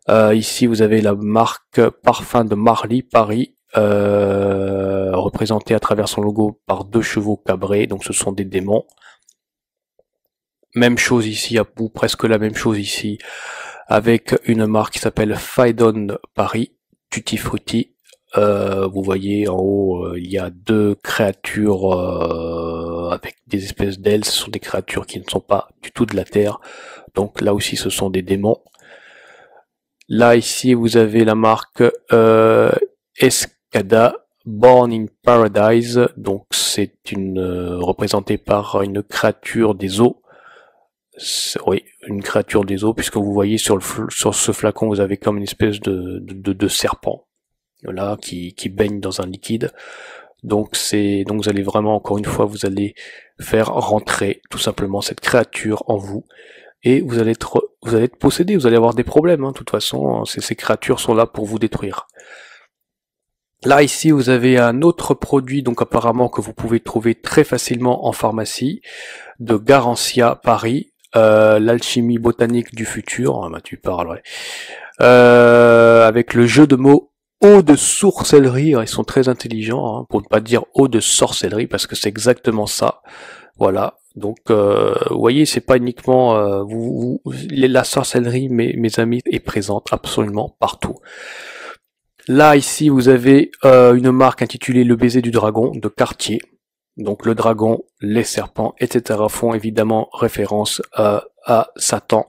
Ici vous avez la marque Parfum de Marly Paris, représentée à travers son logo par 2 chevaux cabrés, donc ce sont des démons. Même chose ici, ou presque la même chose ici, avec une marque qui s'appelle Faidon Paris, Tutti Frutti. Vous voyez en haut, il y a 2 créatures avec des espèces d'ailes. Ce sont des créatures qui ne sont pas du tout de la terre. Donc là aussi, ce sont des démons. Là ici, vous avez la marque Escada, Born in Paradise. Donc c'est représentée par une créature des eaux. Oui, une créature des eaux, puisque vous voyez sur ce flacon, vous avez comme une espèce de serpent, là, qui baigne dans un liquide. Donc vous allez vraiment, encore une fois, vous allez faire rentrer tout simplement cette créature en vous, et vous allez être possédé, vous allez avoir des problèmes, hein. De toute façon, ces créatures sont là pour vous détruire. Là, ici, vous avez un autre produit, donc apparemment que vous pouvez trouver très facilement en pharmacie, de Garancia Paris, l'alchimie botanique du futur. Ah bah tu parles, ouais. Avec le jeu de mots eau de sorcellerie, ils sont très intelligents, hein, pour ne pas dire eau de sorcellerie, parce que c'est exactement ça. Voilà. Donc, vous voyez, c'est pas uniquement la sorcellerie, mes amis, est présente absolument partout. Là, ici, vous avez une marque intitulée Le Baiser du Dragon de Cartier. Donc le dragon, les serpents, etc. font évidemment référence à Satan.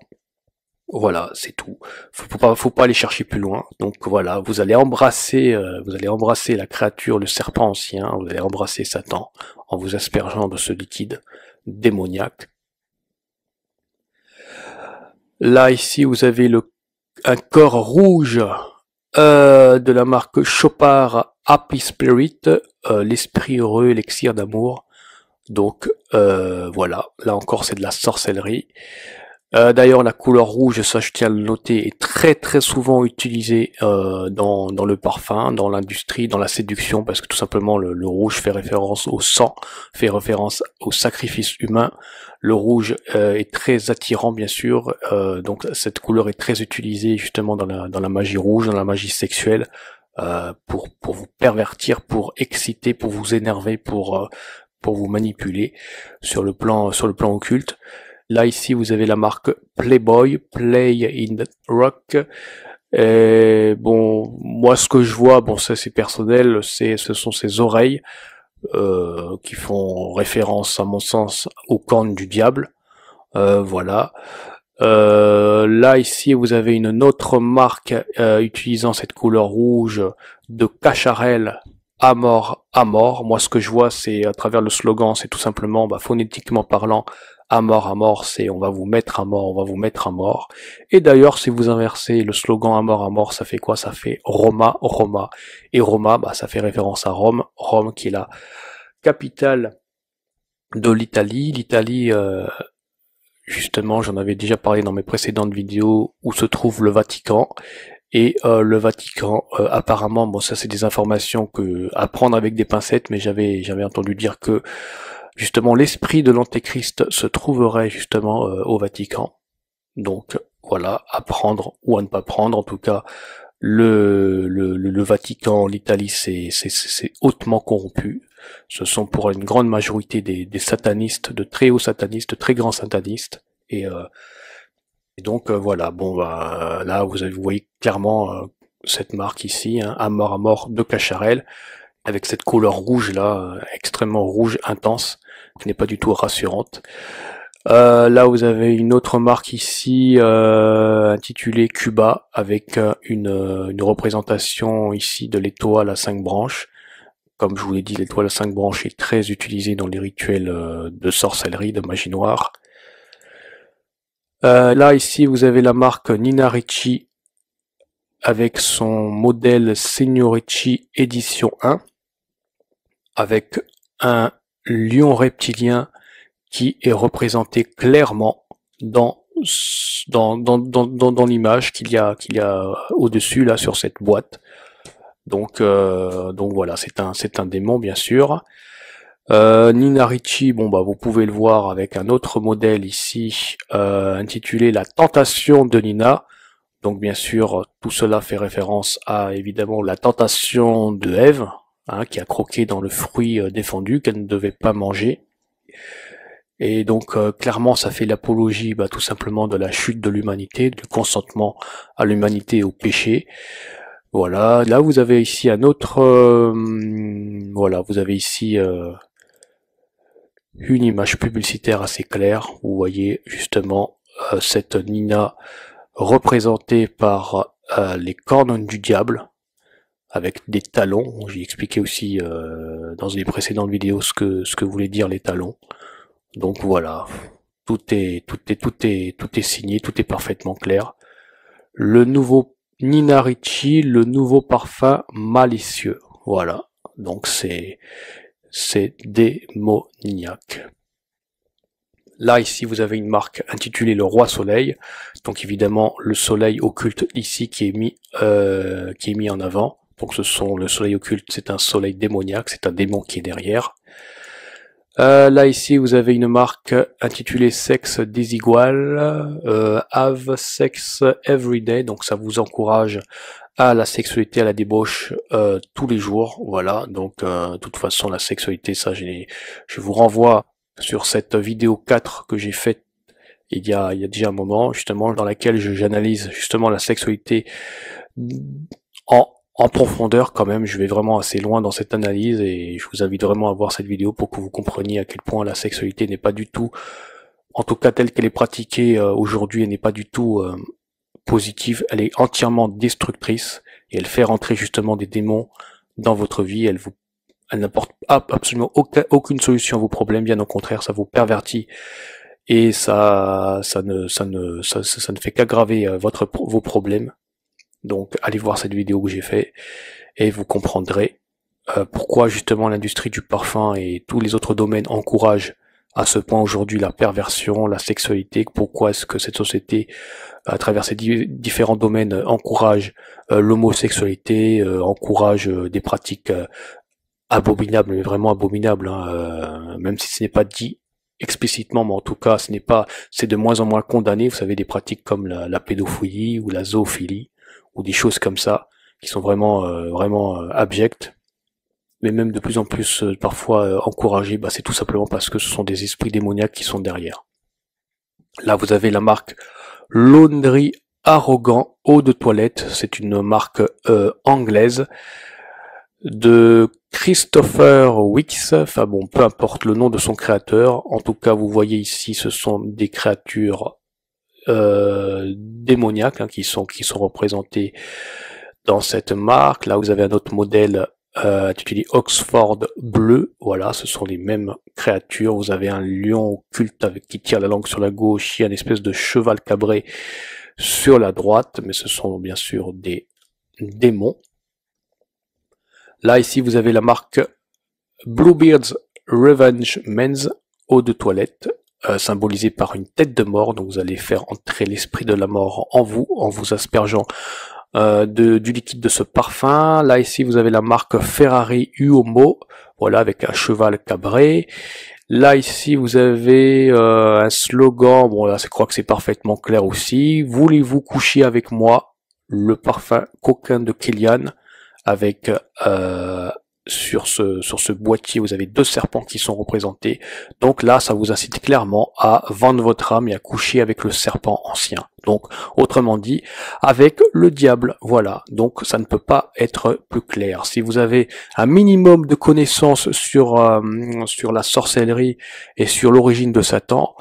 Voilà, c'est tout. Faut pas aller chercher plus loin. Donc voilà, vous allez embrasser la créature, le serpent ancien. Vous allez embrasser Satan en vous aspergeant de ce liquide démoniaque. Là ici, vous avez un corps rouge de la marque Chopard Happy Spirit, l'esprit heureux, l'élixir d'amour. Donc voilà, là encore c'est de la sorcellerie. D'ailleurs la couleur rouge, ça je tiens à le noter, est très très souvent utilisée dans le parfum, dans l'industrie, dans la séduction, parce que tout simplement le rouge fait référence au sang, fait référence au sacrifice humain. Le rouge est très attirant bien sûr, donc cette couleur est très utilisée justement dans la magie rouge, dans la magie sexuelle, pour vous pervertir, pour exciter, pour vous énerver, pour vous manipuler sur le plan occulte. Là ici vous avez la marque Playboy, Play in the Rock. Et bon, moi ce que je vois, bon ça c'est personnel, ce sont ses oreilles qui font référence à mon sens aux cornes du diable. Voilà. Là ici vous avez une autre marque utilisant cette couleur rouge de Cacharel à mort. Moi ce que je vois c'est à travers le slogan, c'est tout simplement phonétiquement parlant, à mort, c'est on va vous mettre à mort, on va vous mettre à mort. Et d'ailleurs si vous inversez le slogan à mort, ça fait quoi? Ça fait Roma. Et Roma, ça fait référence à Rome qui est la capitale de l'Italie. L'Italie, justement, j'en avais déjà parlé dans mes précédentes vidéos, où se trouve le Vatican. Et le Vatican, apparemment, bon ça c'est des informations à prendre avec des pincettes, mais j'avais entendu dire que justement l'esprit de l'Antéchrist se trouverait justement au Vatican. Donc voilà, à prendre ou à ne pas prendre. En tout cas, le Vatican, l'Italie, c'est hautement corrompu. Ce sont pour une grande majorité des satanistes, de très hauts satanistes, de très grands satanistes. Et donc voilà, là vous voyez clairement cette marque ici, hein, à mort de Cacharel, avec cette couleur rouge là, extrêmement rouge, intense, qui n'est pas du tout rassurante. Là vous avez une autre marque ici intitulée Cuba, avec une représentation ici de l'étoile à 5 branches. Comme je vous l'ai dit, l'étoile à 5 branches est très utilisée dans les rituels de sorcellerie, de magie noire. Là ici vous avez la marque Nina Ricci avec son modèle Signor Ricci édition 1, avec un lion reptilien qui est représenté clairement dans l'image qu'il y a au-dessus là sur cette boîte. Donc voilà, c'est un démon bien sûr. Nina Ricci, vous pouvez le voir avec un autre modèle ici intitulé La Tentation de Nina. Donc bien sûr, tout cela fait référence à évidemment la tentation de Ève, hein, qui a croqué dans le fruit défendu qu'elle ne devait pas manger. Et donc clairement ça fait l'apologie tout simplement de la chute de l'humanité, du consentement à l'humanité et au péché. Voilà, là vous avez ici un autre vous avez ici une image publicitaire assez claire. Vous voyez justement cette Nina représentée par les cornes du diable avec des talons. J'ai expliqué aussi dans les précédentes vidéos ce que voulaient dire les talons. Donc voilà, tout est signé, tout est parfaitement clair. Le nouveau Nina Ricci, le nouveau parfum malicieux. Voilà. Donc c'est démoniaque. Là, ici, vous avez une marque intitulée Le Roi Soleil. Donc, évidemment, le soleil occulte ici qui est mis en avant. Donc, le soleil occulte, c'est un soleil démoniaque, c'est un démon qui est derrière. Là, ici, vous avez une marque intitulée Sexe Désigual, Have Sex Everyday. Donc, ça vous encourage à la sexualité, à la débauche tous les jours. Voilà. Donc, de toute façon, la sexualité, ça, je vous renvoie sur cette vidéo 4 que j'ai faite il y a déjà un moment, justement, dans laquelle j'analyse justement la sexualité en profondeur quand même. Je vais vraiment assez loin dans cette analyse et je vous invite vraiment à voir cette vidéo pour que vous compreniez à quel point la sexualité n'est pas du tout, en tout cas telle qu'elle est pratiquée aujourd'hui, elle n'est pas du tout positive, elle est entièrement destructrice et elle fait rentrer justement des démons dans votre vie, elle n'apporte absolument aucune solution à vos problèmes, bien au contraire, ça vous pervertit et ça ne fait qu'aggraver vos problèmes. Donc allez voir cette vidéo que j'ai fait et vous comprendrez pourquoi justement l'industrie du parfum et tous les autres domaines encouragent à ce point aujourd'hui la perversion, la sexualité, pourquoi est-ce que cette société à travers ces différents domaines encourage l'homosexualité, encourage des pratiques abominable, mais vraiment abominable, hein, même si ce n'est pas dit explicitement, mais en tout cas, c'est de moins en moins condamné. Vous savez, des pratiques comme la pédophilie ou la zoophilie ou des choses comme ça qui sont vraiment, abjectes, mais même de plus en plus parfois encouragées. C'est tout simplement parce que ce sont des esprits démoniaques qui sont derrière. Là, vous avez la marque Laundry Arrogant eau de toilette. C'est une marque anglaise de Christopher Wicks, enfin bon, peu importe le nom de son créateur, en tout cas vous voyez ici ce sont des créatures démoniaques qui sont représentées dans cette marque. Là vous avez un autre modèle intitulé Oxford Bleu, voilà, ce sont les mêmes créatures. Vous avez un lion occulte qui tire la langue sur la gauche, il y a une espèce de cheval cabré sur la droite, mais ce sont bien sûr des démons. Là, ici, vous avez la marque Bluebeard's Revenge Men's eau de toilette, symbolisée par une tête de mort. Donc, vous allez faire entrer l'esprit de la mort en vous aspergeant du liquide de ce parfum. Là, ici, vous avez la marque Ferrari Uomo, voilà, avec un cheval cabré. Là, ici, vous avez un slogan. Bon, là, je crois que c'est parfaitement clair aussi. Voulez-vous coucher avec moi? Le parfum coquin de Kilian. Avec sur ce boîtier, vous avez 2 serpents qui sont représentés. Donc là, ça vous incite clairement à vendre votre âme et à coucher avec le serpent ancien. Donc, autrement dit, avec le diable. Voilà. Donc, ça ne peut pas être plus clair. Si vous avez un minimum de connaissances sur la sorcellerie et sur l'origine de Satan,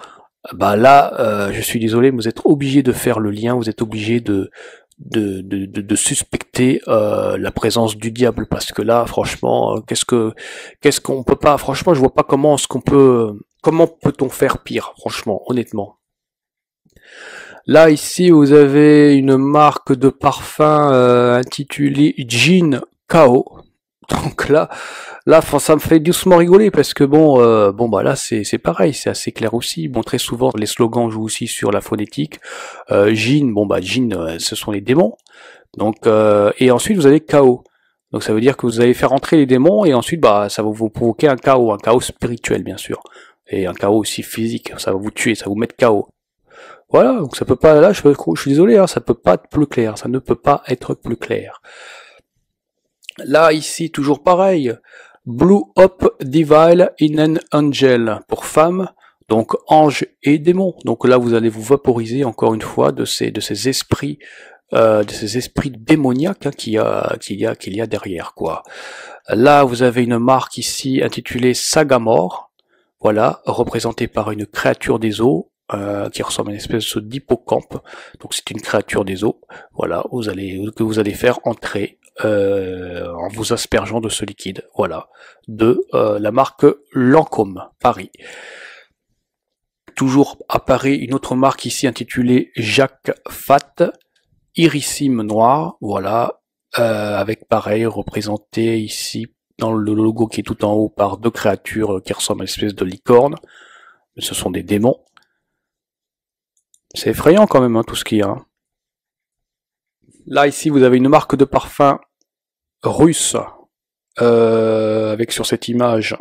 là, je suis désolé, mais vous êtes obligé de faire le lien. Vous êtes obligé de suspecter la présence du diable, parce que là franchement qu'est-ce qu'on peut pas, franchement je vois pas comment peut-on faire pire, franchement, honnêtement. Là ici vous avez une marque de parfum intitulée Jean Kao. Donc là ça me fait doucement rigoler parce que là c'est pareil, c'est assez clair aussi. Bon, très souvent les slogans jouent aussi sur la phonétique. Jin, Jin, ce sont les démons. Donc et ensuite vous avez chaos. Donc ça veut dire que vous allez faire entrer les démons et ensuite ça va vous provoquer un chaos spirituel bien sûr, et un chaos aussi physique. Ça va vous tuer, ça va vous mettre chaos. Voilà, donc ça peut pas. Là je suis désolé, ça peut pas être plus clair. Ça ne peut pas être plus clair. Là, ici, toujours pareil, Blue Up Devil in an Angel, pour femme, donc ange et démon. Donc là, vous allez vous vaporiser encore une fois de ces esprits, démoniaques qu'il y a derrière, quoi. Là, vous avez une marque ici intitulée Sagamore, voilà, représentée par une créature des eaux, qui ressemble à une espèce d'hippocampe. Donc c'est une créature des eaux, voilà, que vous allez faire entrer en vous aspergeant de ce liquide, voilà, de la marque Lancôme Paris. toujours apparaît une autre marque ici intitulée Jacques Fat, Irissime Noir, voilà, avec pareil représenté ici dans le logo qui est tout en haut par deux créatures qui ressemblent à une espèce de licorne, mais ce sont des démons. C'est effrayant quand même hein, tout ce qu'il y a. Là ici vous avez une marque de parfum russe, avec sur cette image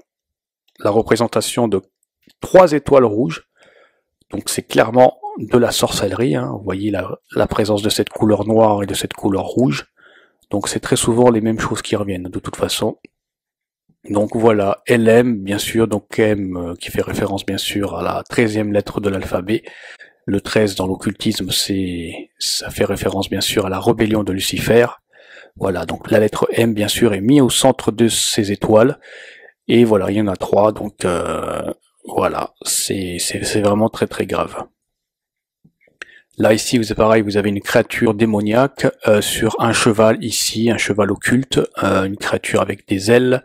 la représentation de 3 étoiles rouges. Donc c'est clairement de la sorcellerie, hein. Vous voyez la présence de cette couleur noire et de cette couleur rouge. Donc c'est très souvent les mêmes choses qui reviennent de toute façon. Donc voilà, LM bien sûr, donc M qui fait référence bien sûr à la 13e lettre de l'alphabet. Le 13 dans l'occultisme, ça fait référence bien sûr à la rébellion de Lucifer. Voilà, donc la lettre M bien sûr est mise au centre de ces étoiles. Et voilà, il y en a 3, donc voilà, c'est vraiment très très grave. Là ici, vous pareil, vous avez une créature démoniaque sur un cheval ici, un cheval occulte, une créature avec des ailes.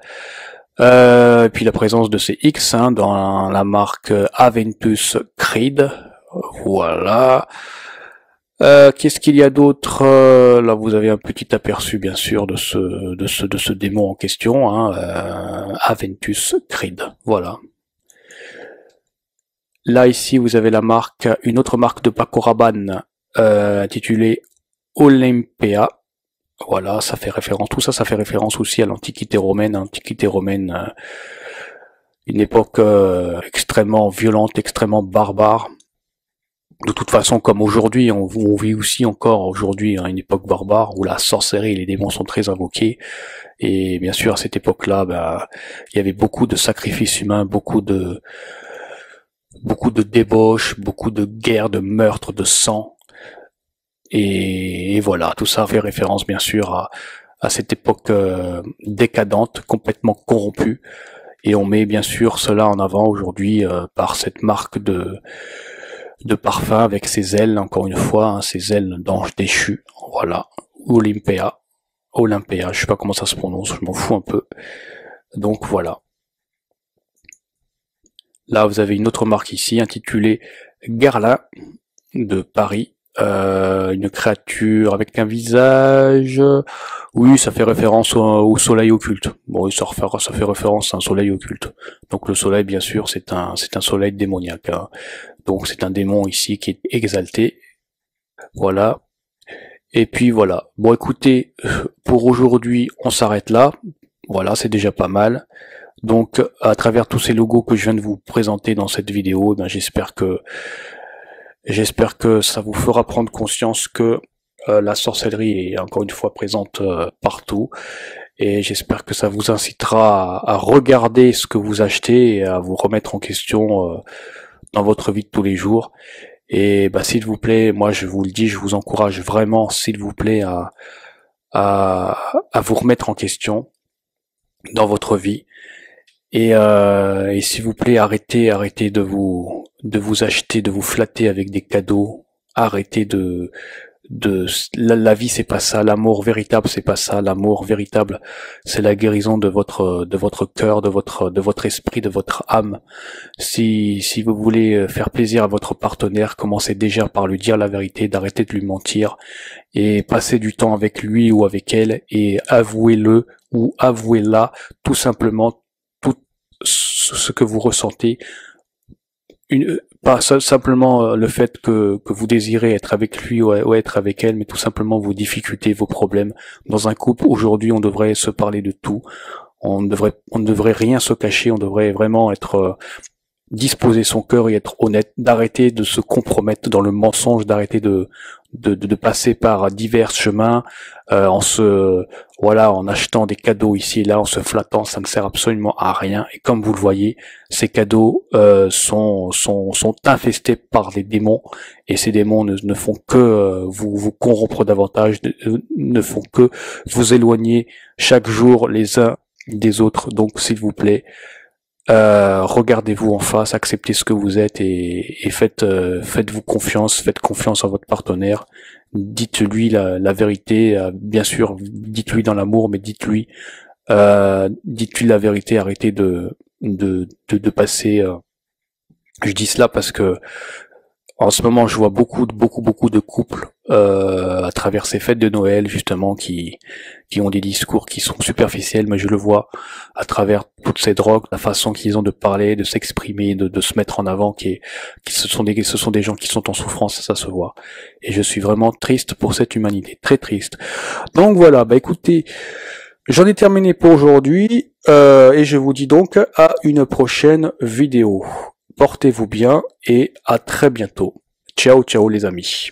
Et puis la présence de ces X hein, dans la marque Aventus Creed. Voilà. Qu'est-ce qu'il y a d'autre là, vous avez un petit aperçu, bien sûr, de ce démon en question, hein, Aventus Creed. Voilà. Là, ici, vous avez la marque, une autre marque de Paco Rabanne, intitulée Olympia. Voilà, ça fait référence, tout ça, ça fait référence aussi à l'Antiquité romaine. Une époque extrêmement violente, extrêmement barbare. De toute façon, comme aujourd'hui, on vit aussi encore aujourd'hui hein, une époque barbare où la sorcellerie et les démons sont très invoqués. Et bien sûr, à cette époque-là, il y avait beaucoup de sacrifices humains, beaucoup de débauches, beaucoup de guerres, de meurtres, de sang. Et voilà, tout ça fait référence bien sûr à cette époque décadente, complètement corrompue. Et on met bien sûr cela en avant aujourd'hui par cette marque de parfum avec ses ailes, encore une fois, hein, ses ailes d'ange déchu. Voilà, Olympia, je sais pas comment ça se prononce, je m'en fous un peu. Donc voilà. Là, vous avez une autre marque ici, intitulée Guerlain, de Paris. Une créature avec un visage... Oui, ça fait référence au soleil occulte. Bon, oui, ça fait référence à un soleil occulte. Donc le soleil, bien sûr, c'est un soleil démoniaque. Hein. Donc c'est un démon ici qui est exalté. Voilà. Et puis voilà. Bon, écoutez, pour aujourd'hui, on s'arrête là. Voilà, c'est déjà pas mal. Donc, à travers tous ces logos que je viens de vous présenter dans cette vidéo, j'espère que ça vous fera prendre conscience que la sorcellerie est encore une fois présente partout. Et j'espère que ça vous incitera à regarder ce que vous achetez et à vous remettre en question dans votre vie de tous les jours. Et s'il vous plaît, moi je vous le dis, je vous encourage vraiment, s'il vous plaît, à vous remettre en question dans votre vie. Et s'il vous plaît, arrêtez de vous acheter, de vous flatter avec des cadeaux. Arrêtez la vie c'est pas ça, l'amour véritable c'est pas ça, l'amour véritable c'est la guérison de votre cœur, de votre esprit, de votre âme. Si vous voulez faire plaisir à votre partenaire, commencez déjà par lui dire la vérité, d'arrêter de lui mentir et passez du temps avec lui ou avec elle et avouez-le ou avouez-la tout simplement tout ce que vous ressentez. Pas simplement le fait que vous désirez être avec lui ou être avec elle, mais tout simplement vos difficultés, vos problèmes. Dans un couple, aujourd'hui, on devrait se parler de tout. On ne devrait rien se cacher, on devrait vraiment être disposer son cœur et être honnête, d'arrêter de se compromettre dans le mensonge, d'arrêter de passer par divers chemins en achetant des cadeaux ici et là, en se flattant, ça ne sert absolument à rien. Et comme vous le voyez, ces cadeaux sont infestés par des démons, et ces démons ne font que vous corrompre davantage, ne font que vous éloigner chaque jour les uns des autres. Donc s'il vous plaît, regardez-vous en face, acceptez ce que vous êtes et faites-vous confiance, faites confiance à votre partenaire, dites-lui la vérité, bien sûr, dites-lui dans l'amour, mais dites-lui la vérité, arrêtez de passer Je dis cela parce que en ce moment, je vois beaucoup de couples à travers ces fêtes de Noël justement qui ont des discours qui sont superficiels, mais je le vois à travers toutes ces drogues, la façon qu'ils ont de parler, de s'exprimer, de se mettre en avant, ce sont des gens qui sont en souffrance, ça se voit. Et je suis vraiment triste pour cette humanité, très triste. Donc voilà, bah écoutez, j'en ai terminé pour aujourd'hui et je vous dis donc à une prochaine vidéo. Portez-vous bien et à très bientôt. Ciao, ciao les amis.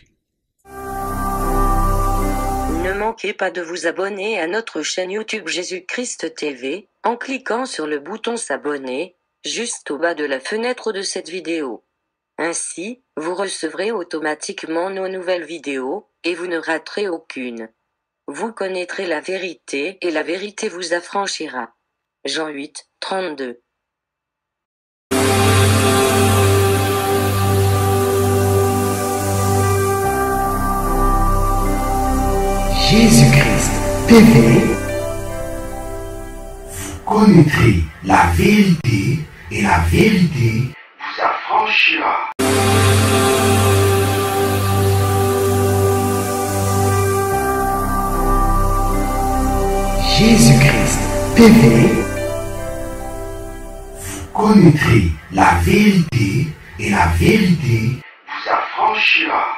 Ne manquez pas de vous abonner à notre chaîne YouTube Jésus-Christ TV, en cliquant sur le bouton s'abonner, juste au bas de la fenêtre de cette vidéo. Ainsi, vous recevrez automatiquement nos nouvelles vidéos, et vous ne raterez aucune. Vous connaîtrez la vérité et la vérité vous affranchira. Jean 8, 32. Jésus-Christ TV, vous connaîtrez la vérité et la vérité vous affranchira. Jésus-Christ TV, vous connaîtrez la vérité et la vérité vous affranchira.